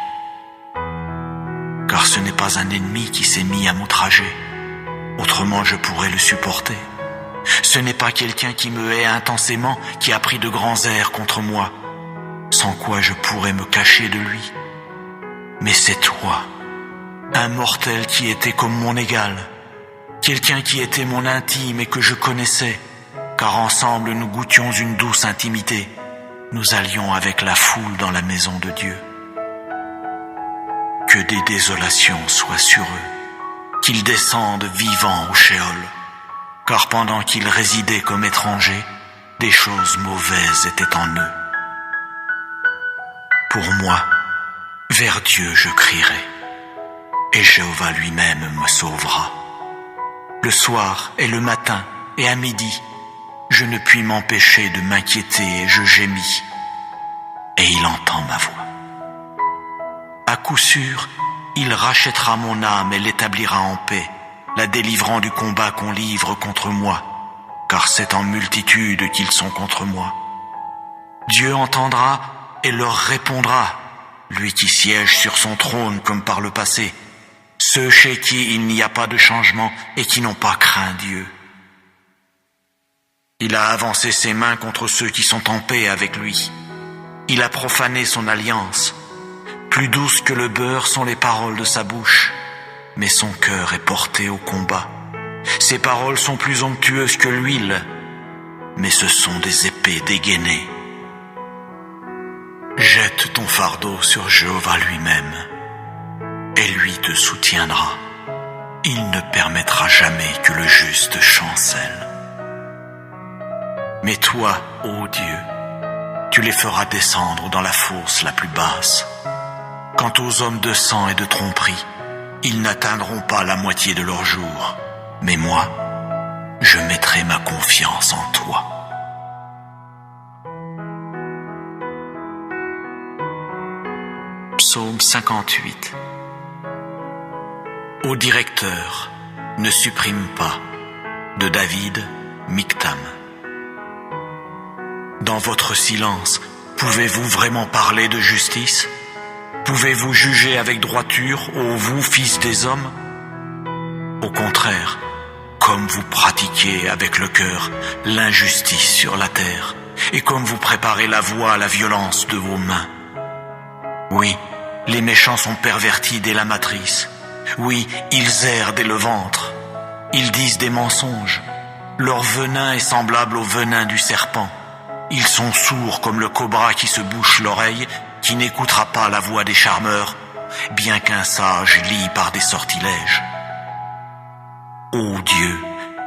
Car ce n'est pas un ennemi qui s'est mis à m'outrager, autrement je pourrais le supporter. Ce n'est pas quelqu'un qui me hait intensément qui a pris de grands airs contre moi, sans quoi je pourrais me cacher de lui. Mais c'est toi, un mortel qui était comme mon égal, quelqu'un qui était mon intime et que je connaissais, car ensemble nous goûtions une douce intimité. Nous allions avec la foule dans la maison de Dieu. Que des désolations soient sur eux, qu'ils descendent vivants au Sheol, car pendant qu'ils résidaient comme étrangers, des choses mauvaises étaient en eux. Pour moi, vers Dieu je crierai, et Jéhovah lui-même me sauvera. Le soir et le matin et à midi, je ne puis m'empêcher de m'inquiéter et je gémis, et il entend ma voix. À coup sûr, il rachètera mon âme et l'établira en paix, la délivrant du combat qu'on livre contre moi, car c'est en multitude qu'ils sont contre moi. Dieu entendra et leur répondra, lui qui siège sur son trône comme par le passé, ceux chez qui il n'y a pas de changement et qui n'ont pas craint Dieu. Il a avancé ses mains contre ceux qui sont en paix avec lui. Il a profané son alliance. Plus douces que le beurre sont les paroles de sa bouche, mais son cœur est porté au combat. Ses paroles sont plus onctueuses que l'huile, mais ce sont des épées dégainées. Jette ton fardeau sur Jéhovah lui-même, et lui te soutiendra. Il ne permettra jamais que le juste chancelle. Mais toi, ô Dieu, tu les feras descendre dans la fosse la plus basse. Quant aux hommes de sang et de tromperie, ils n'atteindront pas la moitié de leur jour. Mais moi, je mettrai ma confiance en toi. Psaume 58. Ô directeur, ne supprime pas, de David, Michtam. Dans votre silence, pouvez-vous vraiment parler de justice? Pouvez-vous juger avec droiture, ô vous, fils des hommes? Au contraire, comme vous pratiquez avec le cœur l'injustice sur la terre, et comme vous préparez la voie à la violence de vos mains. Oui, les méchants sont pervertis dès la matrice. Oui, ils errent dès le ventre. Ils disent des mensonges. Leur venin est semblable au venin du serpent. Ils sont sourds comme le cobra qui se bouche l'oreille, qui n'écoutera pas la voix des charmeurs, bien qu'un sage lie par des sortilèges. Ô Dieu,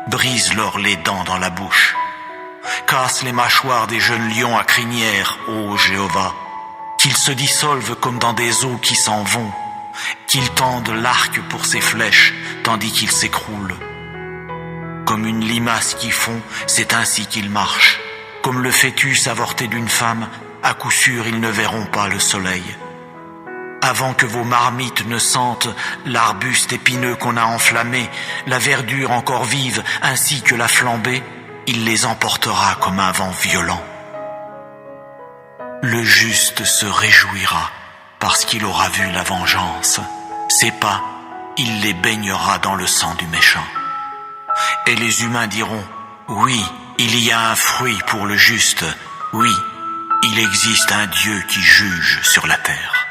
brise-leur les dents dans la bouche. Casse les mâchoires des jeunes lions à crinière, ô Jéhovah. Qu'ils se dissolvent comme dans des eaux qui s'en vont. Qu'ils tendent l'arc pour ses flèches, tandis qu'ils s'écroulent. Comme une limace qui fond, c'est ainsi qu'ils marchent. Comme le fœtus avorté d'une femme, à coup sûr ils ne verront pas le soleil. Avant que vos marmites ne sentent l'arbuste épineux qu'on a enflammé, la verdure encore vive ainsi que la flambée, il les emportera comme un vent violent. Le juste se réjouira parce qu'il aura vu la vengeance. Ses pas, il les baignera dans le sang du méchant. Et les humains diront, oui, il y a un fruit pour le juste, oui, il existe un Dieu qui juge sur la terre.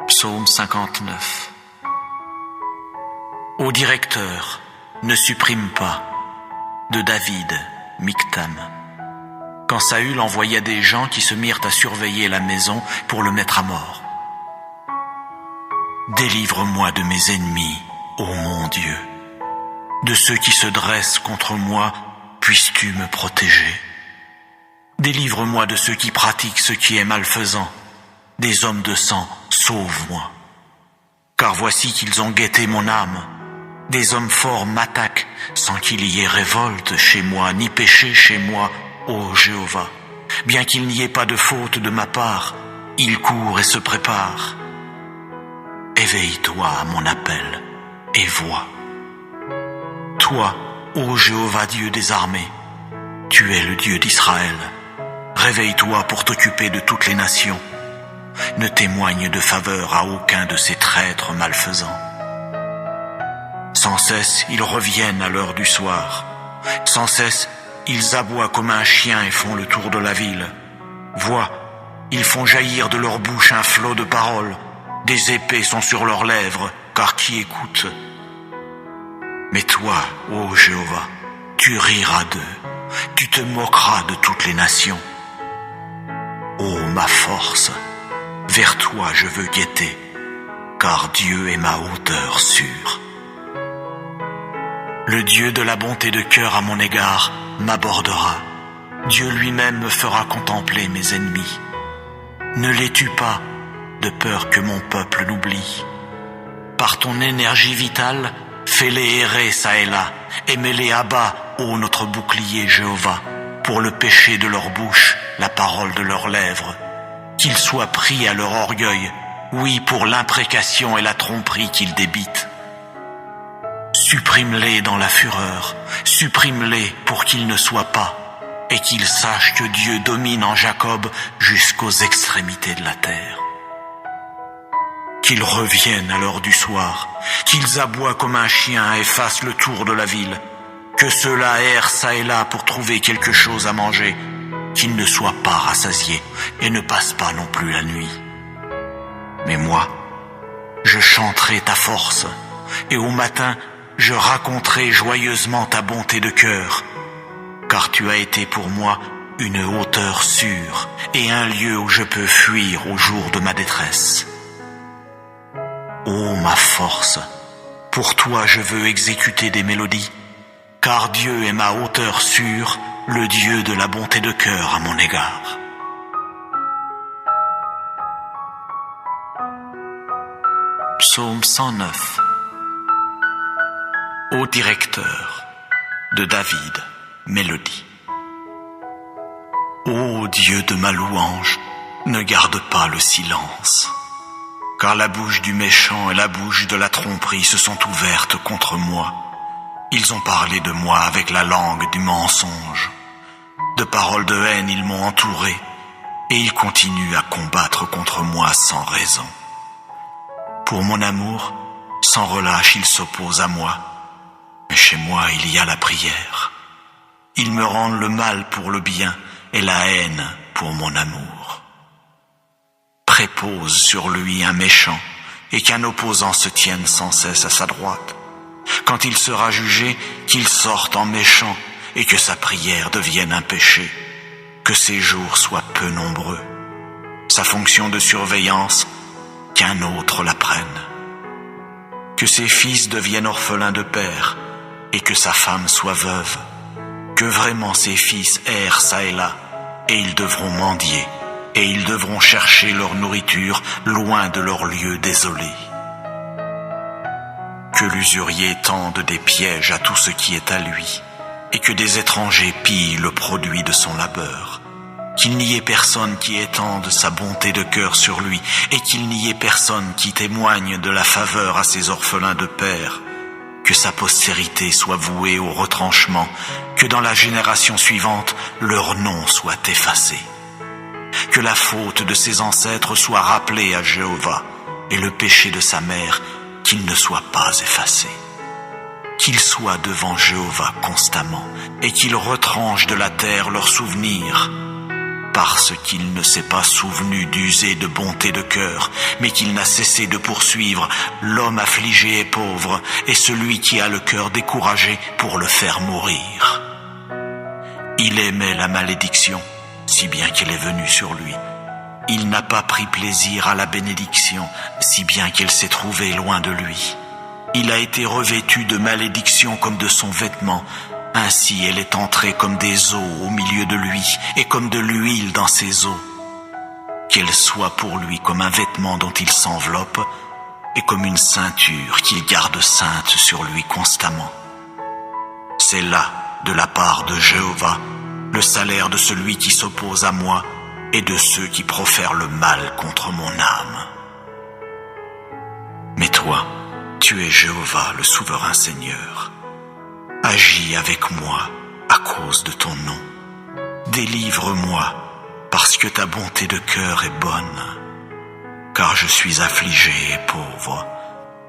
Psaume 59. Ô directeur, ne supprime pas, de David, Michtam. Quand Saül envoya des gens qui se mirent à surveiller la maison pour le mettre à mort. Délivre-moi de mes ennemis, ô mon Dieu. De ceux qui se dressent contre moi, puisses-tu me protéger? Délivre-moi de ceux qui pratiquent ce qui est malfaisant. Des hommes de sang, sauve-moi. Car voici qu'ils ont guetté mon âme. Des hommes forts m'attaquent, sans qu'il y ait révolte chez moi, ni péché chez moi, ô Jéhovah. Bien qu'il n'y ait pas de faute de ma part, ils courent et se préparent. Éveille-toi à mon appel, et vois. Toi, ô Jéhovah Dieu des armées, tu es le Dieu d'Israël. Réveille-toi pour t'occuper de toutes les nations. Ne témoigne de faveur à aucun de ces traîtres malfaisants. Sans cesse, ils reviennent à l'heure du soir. Sans cesse, ils aboient comme un chien et font le tour de la ville. Vois, ils font jaillir de leur bouche un flot de paroles. Des épées sont sur leurs lèvres, car qui écoute? Mais toi, ô Jéhovah, tu riras d'eux, tu te moqueras de toutes les nations. Ô ma force, vers toi je veux guetter, car Dieu est ma hauteur sûre. Le Dieu de la bonté de cœur à mon égard m'abordera. Dieu lui-même me fera contempler mes ennemis. Ne les tue pas, de peur que mon peuple l'oublie. Par ton énergie vitale, fais-les errer çà et là, et mets-les à bas, ô notre bouclier Jéhovah, pour le péché de leur bouche, la parole de leurs lèvres. Qu'ils soient pris à leur orgueil, oui, pour l'imprécation et la tromperie qu'ils débitent. Supprime-les dans la fureur, supprime-les pour qu'ils ne soient pas, et qu'ils sachent que Dieu domine en Jacob jusqu'aux extrémités de la terre. Qu'ils reviennent à l'heure du soir, qu'ils aboient comme un chien et fassent le tour de la ville, que ceux-là errent çà et là pour trouver quelque chose à manger, qu'ils ne soient pas rassasiés et ne passent pas non plus la nuit. Mais moi, je chanterai ta force, et au matin, je raconterai joyeusement ta bonté de cœur, car tu as été pour moi une hauteur sûre et un lieu où je peux fuir au jour de ma détresse. Ô ma force, pour toi je veux exécuter des mélodies, car Dieu est ma hauteur sûre, le Dieu de la bonté de cœur à mon égard. Psaume 109. Ô directeur, de David, mélodie. Ô Dieu de ma louange, ne garde pas le silence, car la bouche du méchant et la bouche de la tromperie se sont ouvertes contre moi. Ils ont parlé de moi avec la langue du mensonge. De paroles de haine ils m'ont entouré, et ils continuent à combattre contre moi sans raison. Pour mon amour, sans relâche ils s'opposent à moi, mais chez moi il y a la prière. Ils me rendent le mal pour le bien et la haine pour mon amour. Prépose sur lui un méchant, et qu'un opposant se tienne sans cesse à sa droite. Quand il sera jugé, qu'il sorte en méchant, et que sa prière devienne un péché, que ses jours soient peu nombreux. Sa fonction de surveillance, qu'un autre la prenne. Que ses fils deviennent orphelins de père, et que sa femme soit veuve. Que vraiment ses fils errent çà et là, et ils devront mendier, et ils devront chercher leur nourriture loin de leur lieu désolé. Que l'usurier tende des pièges à tout ce qui est à lui, et que des étrangers pillent le produit de son labeur. Qu'il n'y ait personne qui étende sa bonté de cœur sur lui, et qu'il n'y ait personne qui témoigne de la faveur à ses orphelins de père. Que sa postérité soit vouée au retranchement, que dans la génération suivante, leur nom soit effacé. Que la faute de ses ancêtres soit rappelée à Jéhovah, et le péché de sa mère, qu'il ne soit pas effacé. Qu'il soit devant Jéhovah constamment, et qu'il retranche de la terre leurs souvenirs, parce qu'il ne s'est pas souvenu d'user de bonté de cœur, mais qu'il n'a cessé de poursuivre l'homme affligé et pauvre, et celui qui a le cœur découragé pour le faire mourir. Il aimait la malédiction, si bien qu'elle est venue sur lui. Il n'a pas pris plaisir à la bénédiction, si bien qu'elle s'est trouvée loin de lui. Il a été revêtu de malédiction comme de son vêtement. Ainsi elle est entrée comme des eaux au milieu de lui, et comme de l'huile dans ses eaux. Qu'elle soit pour lui comme un vêtement dont il s'enveloppe, et comme une ceinture qu'il garde sainte sur lui constamment. C'est là, de la part de Jéhovah, le salaire de celui qui s'oppose à moi, et de ceux qui profèrent le mal contre mon âme. Mais toi, tu es Jéhovah, le souverain Seigneur. Agis avec moi à cause de ton nom. Délivre-moi parce que ta bonté de cœur est bonne. Car je suis affligé et pauvre,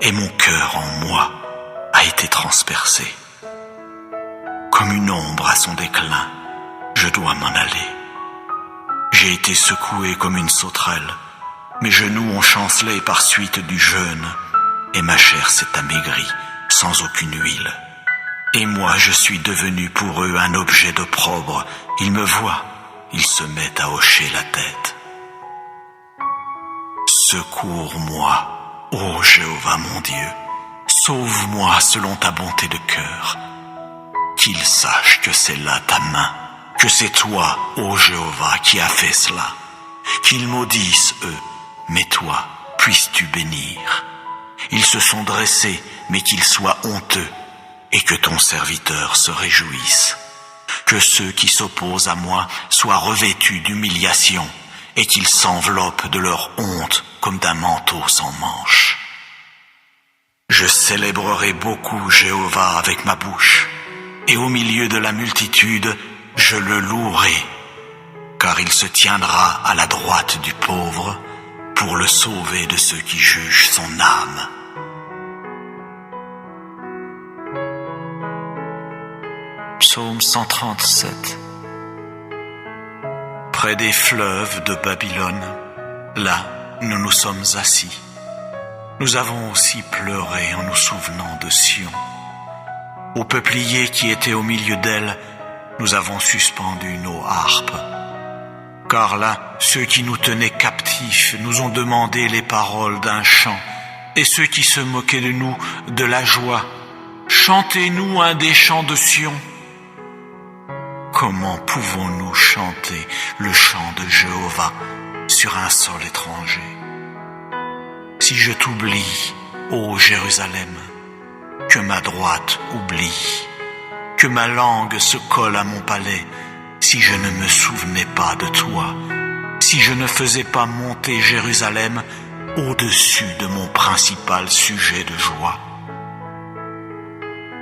et mon cœur en moi a été transpercé. Comme une ombre à son déclin, je dois m'en aller. J'ai été secoué comme une sauterelle, mes genoux ont chancelé par suite du jeûne, et ma chair s'est amaigrie sans aucune huile. Et moi je suis devenu pour eux un objet d'opprobre. Ils me voient, ils se mettent à hocher la tête. Secours-moi, ô Jéhovah mon Dieu, sauve-moi selon ta bonté de cœur. Qu'ils sachent que c'est là ta main, que c'est toi, ô Jéhovah, qui as fait cela. Qu'ils maudissent eux, mais toi, puisses-tu bénir. Ils se sont dressés, mais qu'ils soient honteux, et que ton serviteur se réjouisse. Que ceux qui s'opposent à moi soient revêtus d'humiliation, et qu'ils s'enveloppent de leur honte comme d'un manteau sans manches. Je célébrerai beaucoup Jéhovah avec ma bouche, et au milieu de la multitude, je le louerai, car il se tiendra à la droite du pauvre pour le sauver de ceux qui jugent son âme. Psaume 137. Près des fleuves de Babylone, là, nous nous sommes assis. Nous avons aussi pleuré en nous souvenant de Sion. Au peuplier qui était au milieu d'elle, nous avons suspendu nos harpes. Car là, ceux qui nous tenaient captifs nous ont demandé les paroles d'un chant, et ceux qui se moquaient de nous, de la joie. Chantez-nous un des chants de Sion. Comment pouvons-nous chanter le chant de Jéhovah sur un sol étranger? Si je t'oublie, ô Jérusalem, que ma droite oublie, que ma langue se colle à mon palais, si je ne me souvenais pas de toi, si je ne faisais pas monter Jérusalem au-dessus de mon principal sujet de joie.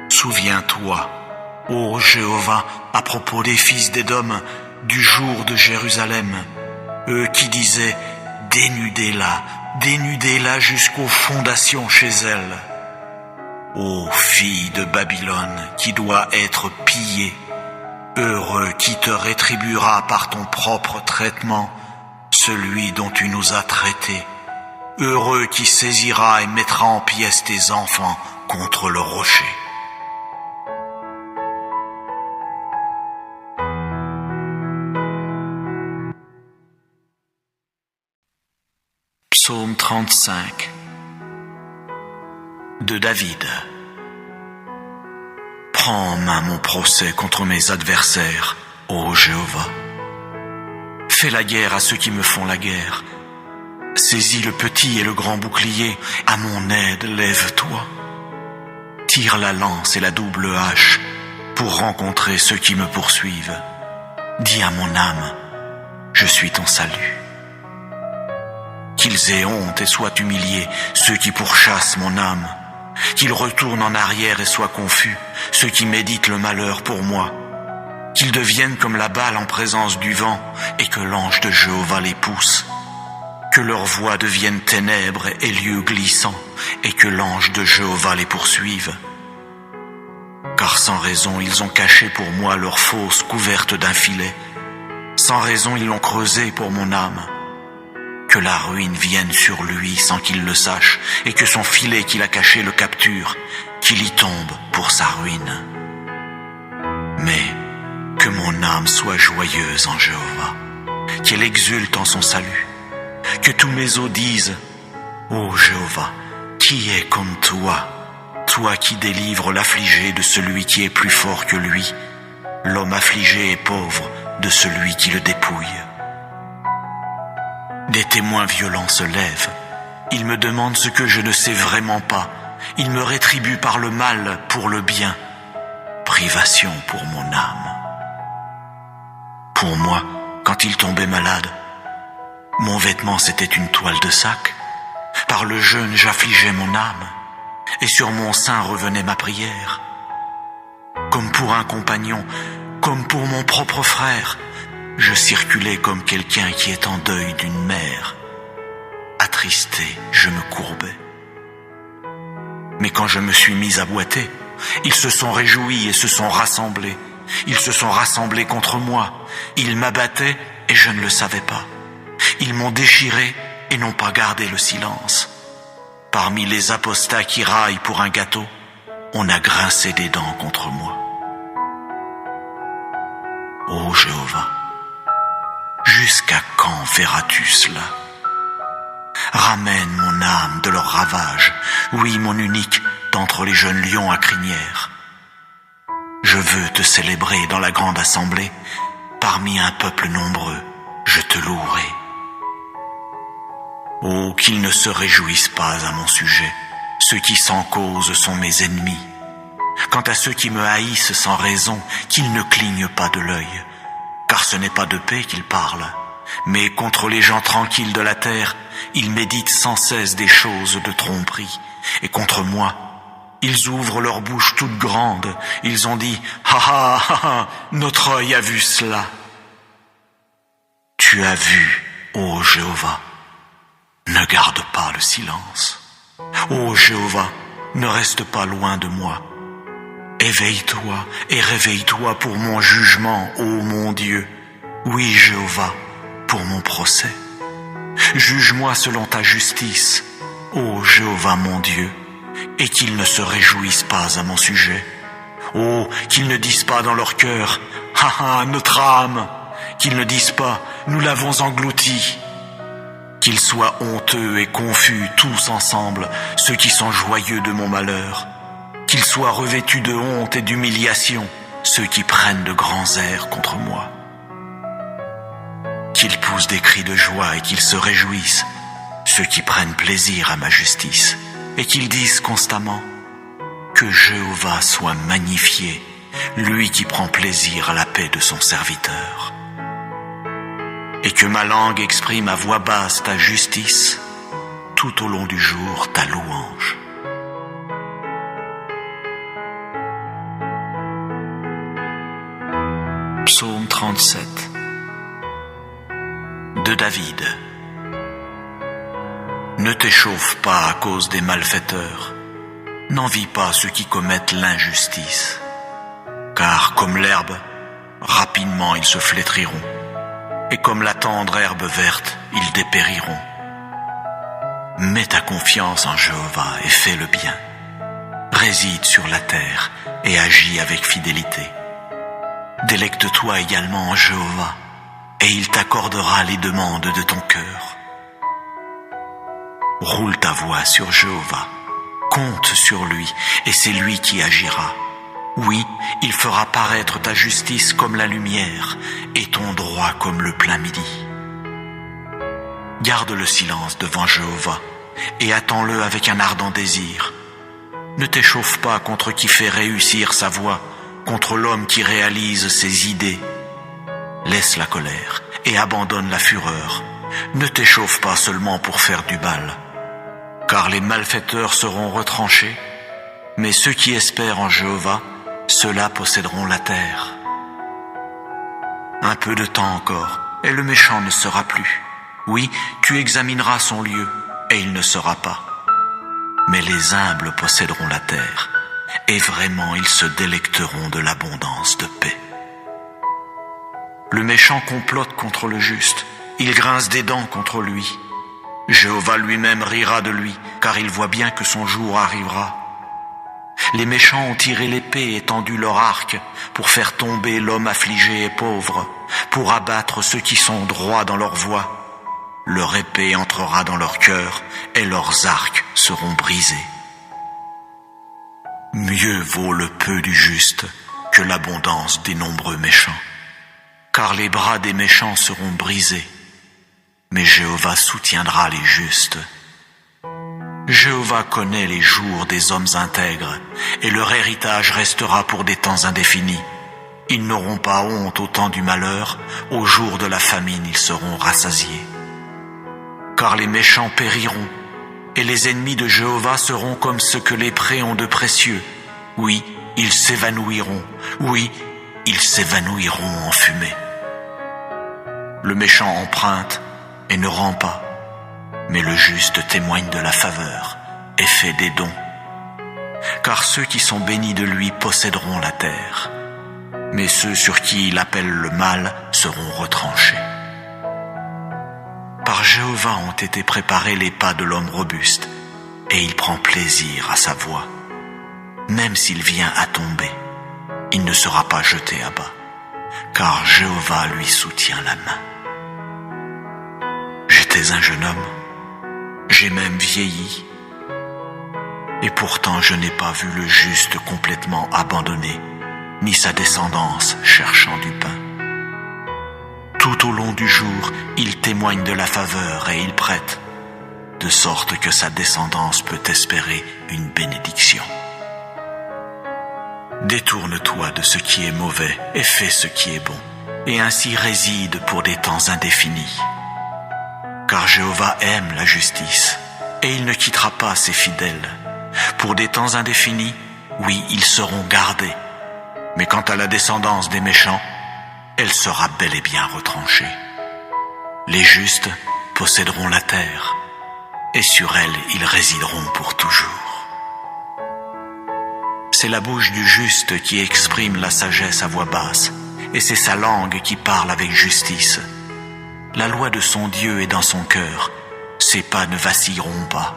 Souviens-toi, ô Jéhovah, à propos des fils d'Édom, du jour de Jérusalem, eux qui disaient « Dénudez-la jusqu'aux fondations chez elle ». Ô fille de Babylone, qui doit être pillée, heureux qui te rétribuera par ton propre traitement, celui dont tu nous as traités, heureux qui saisira et mettra en pièces tes enfants contre le rocher. Psaume 35 de David. Prends en main mon procès contre mes adversaires, ô Jéhovah. Fais la guerre à ceux qui me font la guerre. Saisis le petit et le grand bouclier, à mon aide lève-toi. Tire la lance et la double hache pour rencontrer ceux qui me poursuivent. Dis à mon âme, je suis ton salut. Qu'ils aient honte et soient humiliés, ceux qui pourchassent mon âme. Qu'ils retournent en arrière et soient confus, ceux qui méditent le malheur pour moi. Qu'ils deviennent comme la balle en présence du vent, et que l'ange de Jéhovah les pousse. que leurs voies deviennent ténèbres et lieux glissants, et que l'ange de Jéhovah les poursuive. Car sans raison ils ont caché pour moi leur fosse couverte d'un filet, sans raison ils l'ont creusée pour mon âme. Que la ruine vienne sur lui sans qu'il le sache, et que son filet qu'il a caché le capture, qu'il y tombe pour sa ruine. Mais que mon âme soit joyeuse en Jéhovah, qu'elle exulte en son salut, que tous mes os disent: Ô Jéhovah, qui est comme toi, toi qui délivres l'affligé de celui qui est plus fort que lui, l'homme affligé et pauvre de celui qui le dépouille. Des témoins violents se lèvent, ils me demandent ce que je ne sais vraiment pas, ils me rétribuent par le mal pour le bien, privation pour mon âme. Pour moi, quand il tombait malade, mon vêtement c'était une toile de sac, par le jeûne j'affligeais mon âme, et sur mon sein revenait ma prière. Comme pour un compagnon, comme pour mon propre frère, je circulais comme quelqu'un qui est en deuil d'une mère. Attristé, je me courbais. Mais quand je me suis mis à boiter, ils se sont réjouis et se sont rassemblés. Ils se sont rassemblés contre moi. Ils m'abattaient et je ne le savais pas. Ils m'ont déchiré et n'ont pas gardé le silence. Parmi les apostats qui raillent pour un gâteau, on a grincé des dents contre moi. Ô Jéhovah, jusqu'à quand verras-tu cela? Ramène mon âme de leur ravage, oui, mon unique, d'entre les jeunes lions à crinière. Je veux te célébrer dans la grande assemblée, parmi un peuple nombreux, je te louerai. Oh, qu'ils ne se réjouissent pas à mon sujet, ceux qui sans cause sont mes ennemis. Quant à ceux qui me haïssent sans raison, qu'ils ne clignent pas de l'œil, car ce n'est pas de paix qu'ils parlent, mais contre les gens tranquilles de la terre, ils méditent sans cesse des choses de tromperie, et contre moi, ils ouvrent leur bouche toute grande, ils ont dit: ha ha ha ha, notre œil a vu cela. Tu as vu, ô Jéhovah, ne garde pas le silence. Ô Jéhovah, ne reste pas loin de moi. Éveille-toi et réveille-toi pour mon jugement, ô mon Dieu. Oui, Jéhovah, pour mon procès. Juge-moi selon ta justice, ô Jéhovah mon Dieu, et qu'ils ne se réjouissent pas à mon sujet. Oh, qu'ils ne disent pas dans leur cœur: ha ha, notre âme. Qu'ils ne disent pas: nous l'avons englouti. Qu'ils soient honteux et confus tous ensemble, ceux qui sont joyeux de mon malheur. Qu'ils soient revêtus de honte et d'humiliation, ceux qui prennent de grands airs contre moi. Qu'ils poussent des cris de joie et qu'ils se réjouissent, ceux qui prennent plaisir à ma justice, et qu'ils disent constamment: que Jéhovah soit magnifié, lui qui prend plaisir à la paix de son serviteur. Et que ma langue exprime à voix basse ta justice, tout au long du jour ta louange. Psaume 37 de David. Ne t'échauffe pas à cause des malfaiteurs, n'envie pas ceux qui commettent l'injustice, car comme l'herbe, rapidement ils se flétriront, et comme la tendre herbe verte, ils dépériront. Mets ta confiance en Jéhovah et fais le bien. Réside sur la terre et agis avec fidélité. Délecte-toi également en Jéhovah, et il t'accordera les demandes de ton cœur. Roule ta voix sur Jéhovah, compte sur lui, et c'est lui qui agira. Oui, il fera paraître ta justice comme la lumière, et ton droit comme le plein midi. Garde le silence devant Jéhovah, et attends-le avec un ardent désir. Ne t'échauffe pas contre qui fait réussir sa voie, contre l'homme qui réalise ses idées. Laisse la colère et abandonne la fureur. Ne t'échauffe pas seulement pour faire du mal, car les malfaiteurs seront retranchés, mais ceux qui espèrent en Jéhovah, ceux-là posséderont la terre. Un peu de temps encore, et le méchant ne sera plus. Oui, tu examineras son lieu, et il ne sera pas. Mais les humbles posséderont la terre, et vraiment ils se délecteront de l'abondance de paix. Le méchant complote contre le juste, il grince des dents contre lui. Jéhovah lui-même rira de lui, car il voit bien que son jour arrivera. Les méchants ont tiré l'épée et tendu leur arc pour faire tomber l'homme affligé et pauvre, pour abattre ceux qui sont droits dans leur voie. Leur épée entrera dans leur cœur et leurs arcs seront brisés. Mieux vaut le peu du juste que l'abondance des nombreux méchants, car les bras des méchants seront brisés, mais Jéhovah soutiendra les justes. Jéhovah connaît les jours des hommes intègres, et leur héritage restera pour des temps indéfinis. Ils n'auront pas honte au temps du malheur, au jour de la famine ils seront rassasiés. Car les méchants périront, et les ennemis de Jéhovah seront comme ce que les prés ont de précieux. Oui, ils s'évanouiront, oui, ils s'évanouiront en fumée. Le méchant emprunte et ne rend pas, mais le juste témoigne de la faveur et fait des dons. Car ceux qui sont bénis de lui posséderont la terre, mais ceux sur qui il appelle le mal seront retranchés. Par Jéhovah ont été préparés les pas de l'homme robuste, et il prend plaisir à sa voie. Même s'il vient à tomber, il ne sera pas jeté à bas, car Jéhovah lui soutient la main. J'étais un jeune homme, j'ai même vieilli, et pourtant je n'ai pas vu le juste complètement abandonné, ni sa descendance cherchant du pain. Tout au long du jour, il témoigne de la faveur et il prête, de sorte que sa descendance peut espérer une bénédiction. Détourne-toi de ce qui est mauvais et fais ce qui est bon, et ainsi réside pour des temps indéfinis. Car Jéhovah aime la justice, et il ne quittera pas ses fidèles. Pour des temps indéfinis, oui, ils seront gardés, mais quant à la descendance des méchants, elle sera bel et bien retranchée. Les justes posséderont la terre, et sur elle ils résideront pour toujours. C'est la bouche du juste qui exprime la sagesse à voix basse, et c'est sa langue qui parle avec justice. La loi de son Dieu est dans son cœur, ses pas ne vacilleront pas.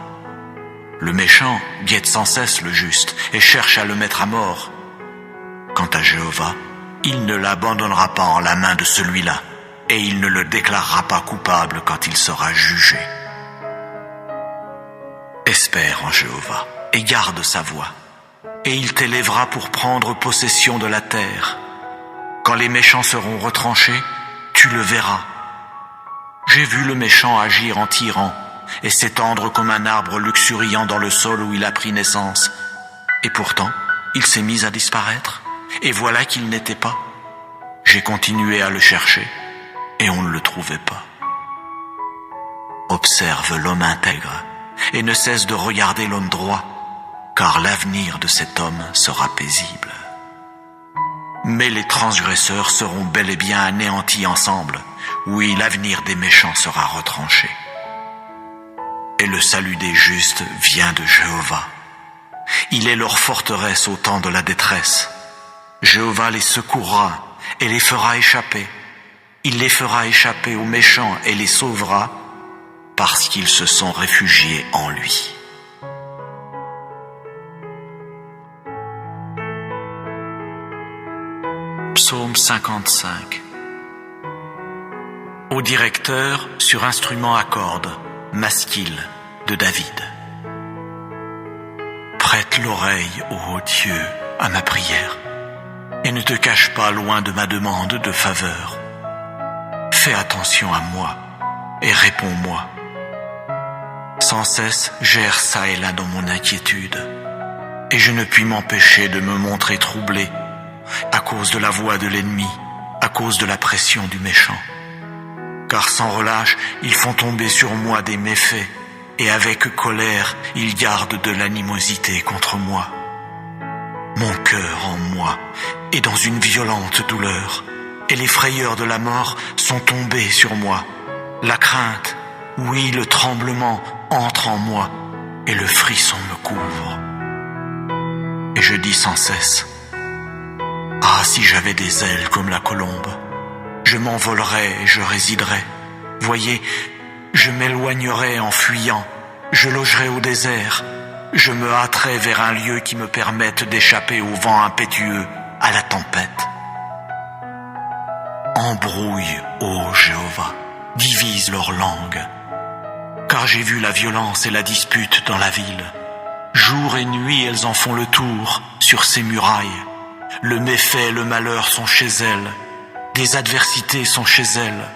Le méchant guette sans cesse le juste et cherche à le mettre à mort. Quant à Jéhovah, il ne l'abandonnera pas en la main de celui-là, et il ne le déclarera pas coupable quand il sera jugé. Espère en Jéhovah et garde sa voie, et il t'élèvera pour prendre possession de la terre. Quand les méchants seront retranchés, tu le verras. J'ai vu le méchant agir en tyran, et s'étendre comme un arbre luxuriant dans le sol où il a pris naissance. Et pourtant, il s'est mis à disparaître, et voilà qu'il n'était pas. J'ai continué à le chercher, et on ne le trouvait pas. Observe l'homme intègre, et ne cesse de regarder l'homme droit, car l'avenir de cet homme sera paisible. Mais les transgresseurs seront bel et bien anéantis ensemble. Oui, l'avenir des méchants sera retranché. Et le salut des justes vient de Jéhovah. Il est leur forteresse au temps de la détresse. Jéhovah les secourra et les fera échapper. Il les fera échapper aux méchants et les sauvera parce qu'ils se sont réfugiés en lui. Psaume 55. Au directeur sur instrument à cordes, Masquille de David. Prête l'oreille, ô Dieu, à ma prière, et ne te cache pas loin de ma demande de faveur. Fais attention à moi et réponds-moi. Sans cesse, j'erre çà et là dans mon inquiétude, et je ne puis m'empêcher de me montrer troublé à cause de la voix de l'ennemi, à cause de la pression du méchant. Car sans relâche, ils font tomber sur moi des méfaits, et avec colère, ils gardent de l'animosité contre moi. Mon cœur en moi est dans une violente douleur, et les frayeurs de la mort sont tombées sur moi. La crainte, oui, le tremblement entre en moi et le frisson me couvre. Et je dis sans cesse, ah, si j'avais des ailes comme la colombe, je m'envolerais et je résiderais. Voyez, je m'éloignerais en fuyant, je logerais au désert, je me hâterais vers un lieu qui me permette d'échapper au vent impétueux, à la tempête. Embrouille, ô Jéhovah, divise leur langue, car j'ai vu la violence et la dispute dans la ville. Jour et nuit, elles en font le tour sur ses murailles. Le méfait et le malheur sont chez elles, des adversités sont chez elles.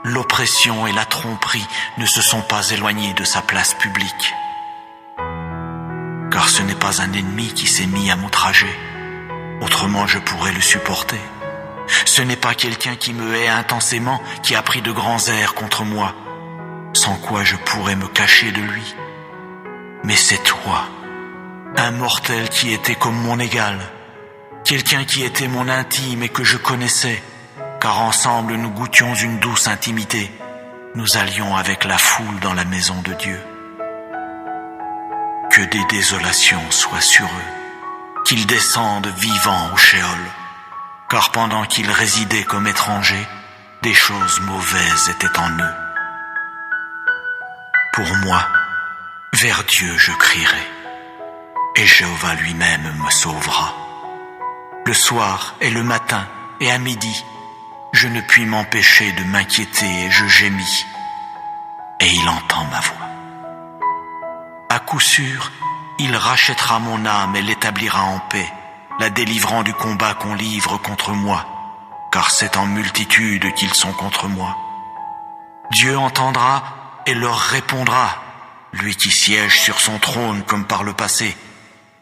L'oppression et la tromperie ne se sont pas éloignées de sa place publique. Car ce n'est pas un ennemi qui s'est mis à m'outrager, autrement je pourrais le supporter. Ce n'est pas quelqu'un qui me hait intensément qui a pris de grands airs contre moi, sans quoi je pourrais me cacher de lui. Mais c'est toi, un mortel qui était comme mon égal, quelqu'un qui était mon intime et que je connaissais, car ensemble nous goûtions une douce intimité. Nous allions avec la foule dans la maison de Dieu. Que des désolations soient sur eux, qu'ils descendent vivants au Sheol, car pendant qu'ils résidaient comme étrangers, des choses mauvaises étaient en eux. Pour moi, vers Dieu je crierai, et Jéhovah lui-même me sauvera. Le soir et le matin et à midi, je ne puis m'empêcher de m'inquiéter et je gémis, et il entend ma voix. À coup sûr, il rachètera mon âme et l'établira en paix, la délivrant du combat qu'on livre contre moi, car c'est en multitude qu'ils sont contre moi. Dieu entendra et leur répondra, lui qui siège sur son trône comme par le passé,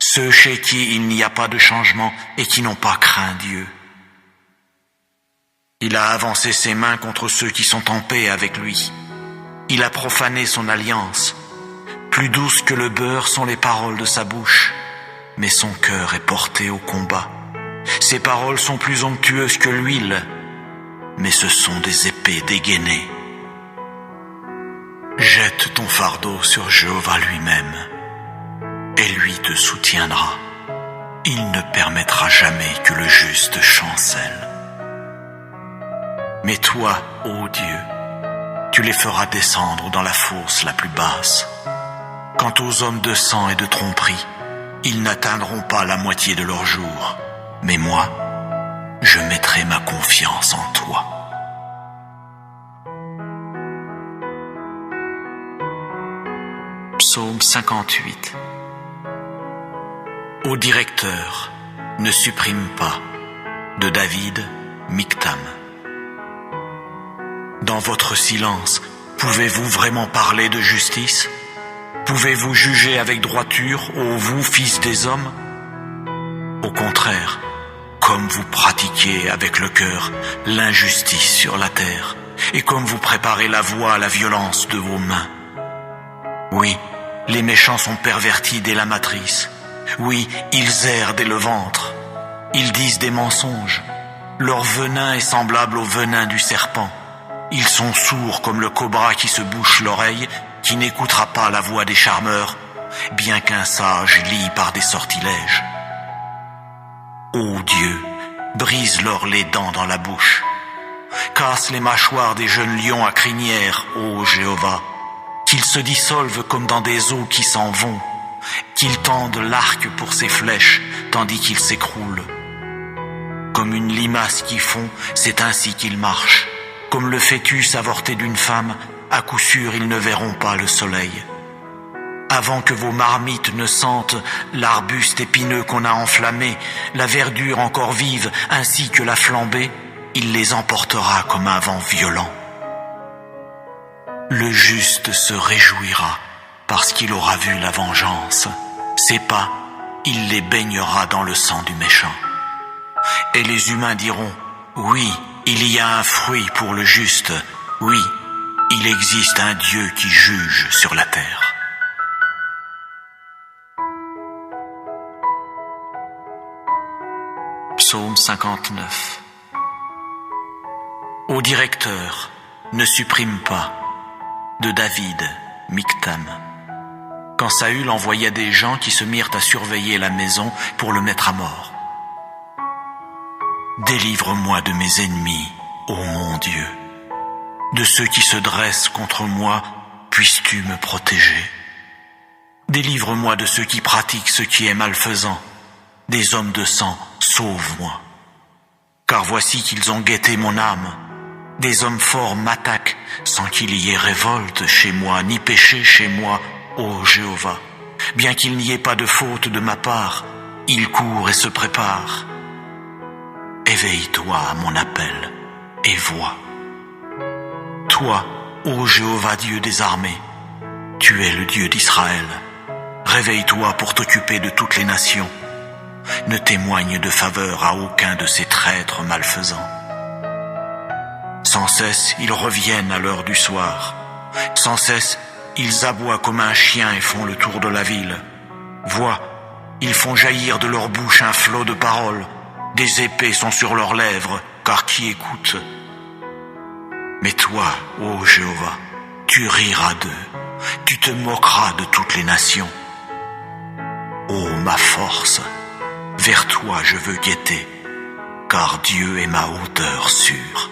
ceux chez qui il n'y a pas de changement et qui n'ont pas craint Dieu. Il a avancé ses mains contre ceux qui sont en paix avec lui. Il a profané son alliance. Plus douces que le beurre sont les paroles de sa bouche, mais son cœur est porté au combat. Ses paroles sont plus onctueuses que l'huile, mais ce sont des épées dégainées. Jette ton fardeau sur Jéhovah lui-même, et lui te soutiendra. Il ne permettra jamais que le juste chancelle. Mais toi, ô Dieu, tu les feras descendre dans la fosse la plus basse. Quant aux hommes de sang et de tromperie, ils n'atteindront pas la moitié de leur jour. Mais moi, je mettrai ma confiance en toi. Psaume 58. Ô directeur, ne supprime pas, de David, Michtam. Dans votre silence, pouvez-vous vraiment parler de justice? Pouvez-vous juger avec droiture, ô vous, fils des hommes? Au contraire, comme vous pratiquez avec le cœur l'injustice sur la terre, et comme vous préparez la voie à la violence de vos mains. Oui, les méchants sont pervertis dès la matrice. Oui, ils errent dès le ventre. Ils disent des mensonges. Leur venin est semblable au venin du serpent. Ils sont sourds comme le cobra qui se bouche l'oreille, qui n'écoutera pas la voix des charmeurs, bien qu'un sage lie par des sortilèges. Ô Dieu, brise-leur les dents dans la bouche. Casse les mâchoires des jeunes lions à crinière, ô Jéhovah, qu'ils se dissolvent comme dans des eaux qui s'en vont, qu'ils tendent l'arc pour ses flèches, tandis qu'ils s'écroulent. Comme une limace qui fond, c'est ainsi qu'ils marchent. Comme le fœtus avorté d'une femme, à coup sûr ils ne verront pas le soleil. Avant que vos marmites ne sentent l'arbuste épineux qu'on a enflammé, la verdure encore vive ainsi que la flambée, il les emportera comme un vent violent. Le juste se réjouira parce qu'il aura vu la vengeance. Ses pas, il les baignera dans le sang du méchant. Et les humains diront, oui, il y a un fruit pour le juste, oui, il existe un Dieu qui juge sur la terre. Psaume 59. Ô directeur, ne supprime pas de David, Michtam. Quand Saül envoya des gens qui se mirent à surveiller la maison pour le mettre à mort. Délivre-moi de mes ennemis, ô mon Dieu. De ceux qui se dressent contre moi, puisses-tu me protéger? Délivre-moi de ceux qui pratiquent ce qui est malfaisant. Des hommes de sang, sauve-moi. Car voici qu'ils ont guetté mon âme. Des hommes forts m'attaquent, sans qu'il y ait révolte chez moi, ni péché chez moi, ô Jéhovah. Bien qu'il n'y ait pas de faute de ma part, ils courent et se préparent. Éveille-toi à mon appel, et vois. Toi, ô Jéhovah Dieu des armées, tu es le Dieu d'Israël. Réveille-toi pour t'occuper de toutes les nations. Ne témoigne de faveur à aucun de ces traîtres malfaisants. Sans cesse, ils reviennent à l'heure du soir. Sans cesse, ils aboient comme un chien et font le tour de la ville. Vois, ils font jaillir de leur bouche un flot de paroles. Des épées sont sur leurs lèvres, car qui écoute? Mais toi, ô Jéhovah, tu riras d'eux, tu te moqueras de toutes les nations. Ô ma force, vers toi je veux guetter, car Dieu est ma hauteur sûre.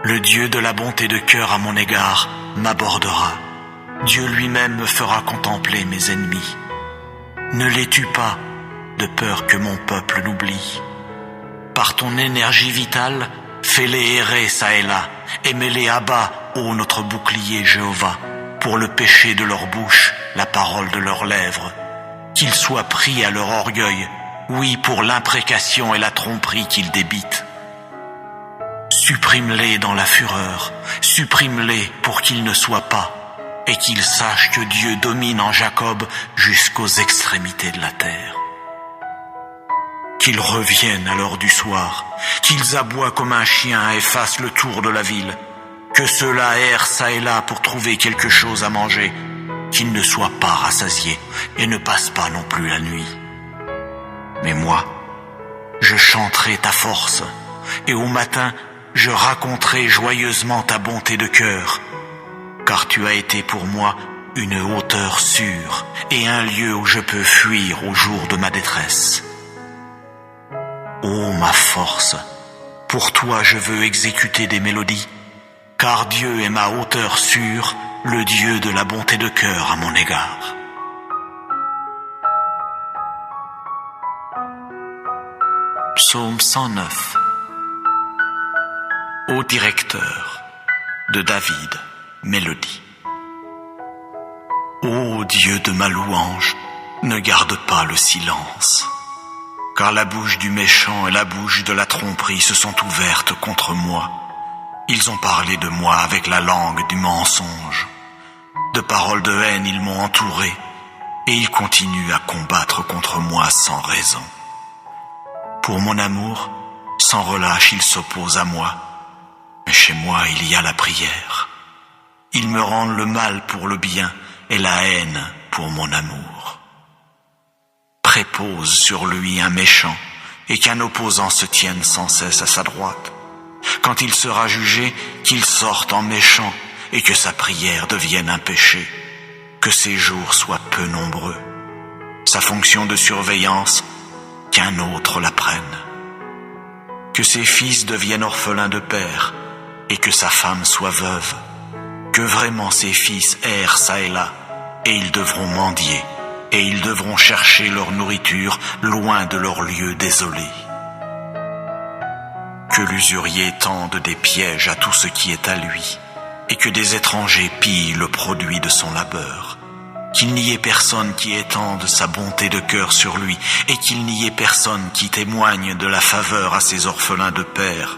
Le Dieu de la bonté de cœur à mon égard m'abordera. Dieu lui-même me fera contempler mes ennemis. Ne les tue pas, de peur que mon peuple l'oublie. Par ton énergie vitale, fais-les errer çà et là, et mets-les à bas, ô notre bouclier Jéhovah, pour le péché de leur bouche, la parole de leurs lèvres. Qu'ils soient pris à leur orgueil, oui, pour l'imprécation et la tromperie qu'ils débitent. Supprime-les dans la fureur, supprime-les pour qu'ils ne soient pas, et qu'ils sachent que Dieu domine en Jacob jusqu'aux extrémités de la terre. Qu'ils reviennent à l'heure du soir, qu'ils aboient comme un chien et fassent le tour de la ville, que ceux-là errent çà et là pour trouver quelque chose à manger, qu'ils ne soient pas rassasiés et ne passent pas non plus la nuit. Mais moi, je chanterai ta force, et au matin, je raconterai joyeusement ta bonté de cœur, car tu as été pour moi une hauteur sûre et un lieu où je peux fuir au jour de ma détresse. Ô ma force, pour toi je veux exécuter des mélodies, car Dieu est ma hauteur sûre, le Dieu de la bonté de cœur à mon égard. Psaume 109. Ô directeur, de David, mélodie. Ô Dieu de ma louange, ne garde pas le silence, car la bouche du méchant et la bouche de la tromperie se sont ouvertes contre moi. Ils ont parlé de moi avec la langue du mensonge. De paroles de haine ils m'ont entouré, et ils continuent à combattre contre moi sans raison. Pour mon amour, sans relâche ils s'opposent à moi, mais chez moi il y a la prière. Ils me rendent le mal pour le bien et la haine pour mon amour. Prépose sur lui un méchant, et qu'un opposant se tienne sans cesse à sa droite. Quand il sera jugé, qu'il sorte en méchant, et que sa prière devienne un péché, que ses jours soient peu nombreux. Sa fonction de surveillance, qu'un autre la prenne. Que ses fils deviennent orphelins de père, et que sa femme soit veuve. Que vraiment ses fils errent çà et là, et ils devront mendier, et ils devront chercher leur nourriture loin de leur lieu désolé. Que l'usurier tende des pièges à tout ce qui est à lui, et que des étrangers pillent le produit de son labeur. Qu'il n'y ait personne qui étende sa bonté de cœur sur lui, et qu'il n'y ait personne qui témoigne de la faveur à ses orphelins de père.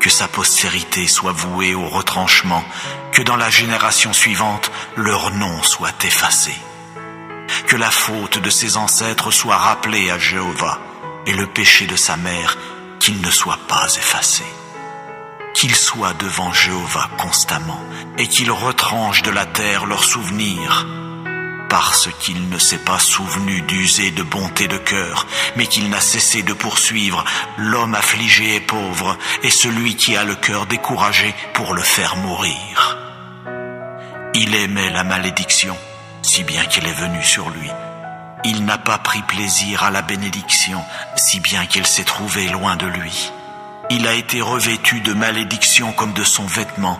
Que sa postérité soit vouée au retranchement, que dans la génération suivante, leur nom soit effacé. Que la faute de ses ancêtres soit rappelée à Jéhovah, et le péché de sa mère, qu'il ne soit pas effacé. Qu'il soit devant Jéhovah constamment, et qu'il retranche de la terre leurs souvenirs. parce qu'il ne s'est pas souvenu d'user de bonté de cœur, mais qu'il n'a cessé de poursuivre l'homme affligé et pauvre, et celui qui a le cœur découragé pour le faire mourir. Il aimait la malédiction, si bien qu'elle est venue sur lui. Il n'a pas pris plaisir à la bénédiction, si bien qu'elle s'est trouvée loin de lui. Il a été revêtu de malédiction comme de son vêtement.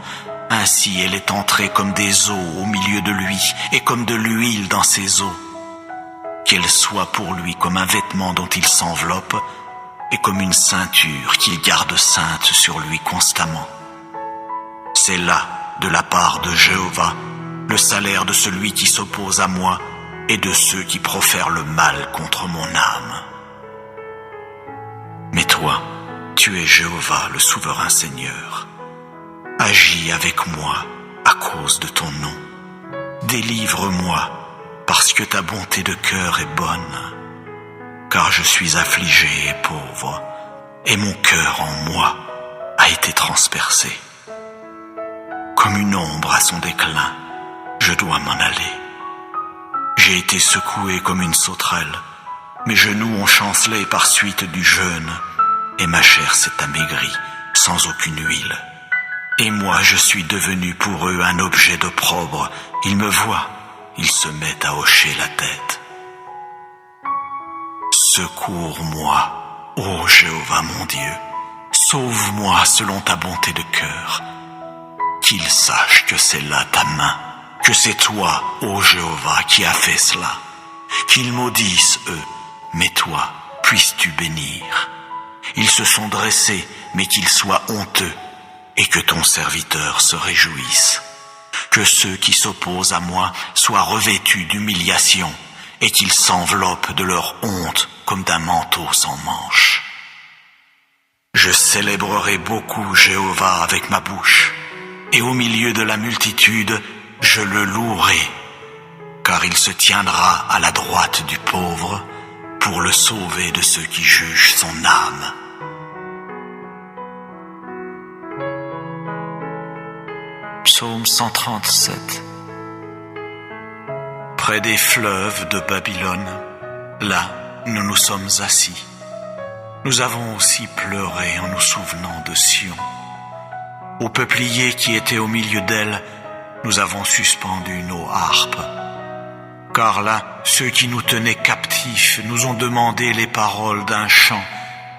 Ainsi elle est entrée comme des eaux au milieu de lui, et comme de l'huile dans ses eaux. Qu'elle soit pour lui comme un vêtement dont il s'enveloppe, et comme une ceinture qu'il garde sainte sur lui constamment. C'est là, de la part de Jéhovah, le salaire de celui qui s'oppose à moi, et de ceux qui profèrent le mal contre mon âme. Mais toi, tu es Jéhovah, le souverain Seigneur. Agis avec moi à cause de ton nom. Délivre-moi parce que ta bonté de cœur est bonne. Car je suis affligé et pauvre, et mon cœur en moi a été transpercé. Comme une ombre à son déclin, je dois m'en aller. J'ai été secoué comme une sauterelle, mes genoux ont chancelé par suite du jeûne, et ma chair s'est amaigrie sans aucune huile. Et moi je suis devenu pour eux un objet d'opprobre. Ils me voient, ils se mettent à hocher la tête. Secours-moi, ô Jéhovah mon Dieu, sauve-moi selon ta bonté de cœur. Qu'ils sachent que c'est là ta main, que c'est toi, ô Jéhovah, qui as fait cela. Qu'ils maudissent eux, mais toi, puisses-tu bénir. Ils se sont dressés, mais qu'ils soient honteux, et que ton serviteur se réjouisse. Que ceux qui s'opposent à moi soient revêtus d'humiliation, et qu'ils s'enveloppent de leur honte comme d'un manteau sans manches. Je célébrerai beaucoup Jéhovah avec ma bouche, et au milieu de la multitude, je le louerai, car il se tiendra à la droite du pauvre pour le sauver de ceux qui jugent son âme. Psaume 137. Près des fleuves de Babylone, là, nous nous sommes assis. Nous avons aussi pleuré en nous souvenant de Sion. Au peuplier qui était au milieu d'elle, nous avons suspendu nos harpes. Car là, ceux qui nous tenaient captifs nous ont demandé les paroles d'un chant,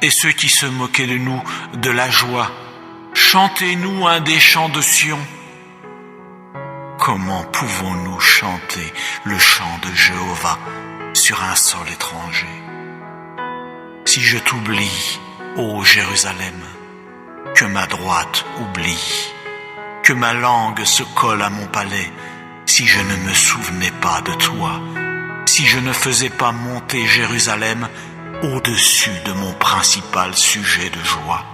et ceux qui se moquaient de nous, de la joie. Chantez-nous un des chants de Sion. Comment pouvons-nous chanter le chant de Jéhovah sur un sol étranger? Si je t'oublie, ô Jérusalem, que ma droite oublie, que ma langue se colle à mon palais, si je ne me souvenais pas de toi, si je ne faisais pas monter Jérusalem au-dessus de mon principal sujet de joie.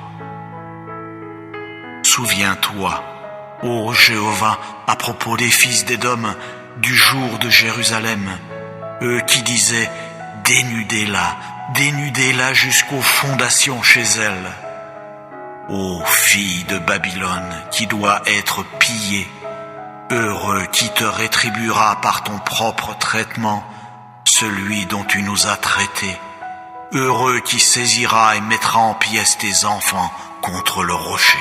Souviens-toi, ô Jéhovah, à propos des fils d'Édom, du jour de Jérusalem, eux qui disaient « Dénudez-la jusqu'aux fondations chez elle ». Ô fille de Babylone qui doit être pillée, heureux qui te rétribuera par ton propre traitement, celui dont tu nous as traités, heureux qui saisira et mettra en pièces tes enfants contre le rocher.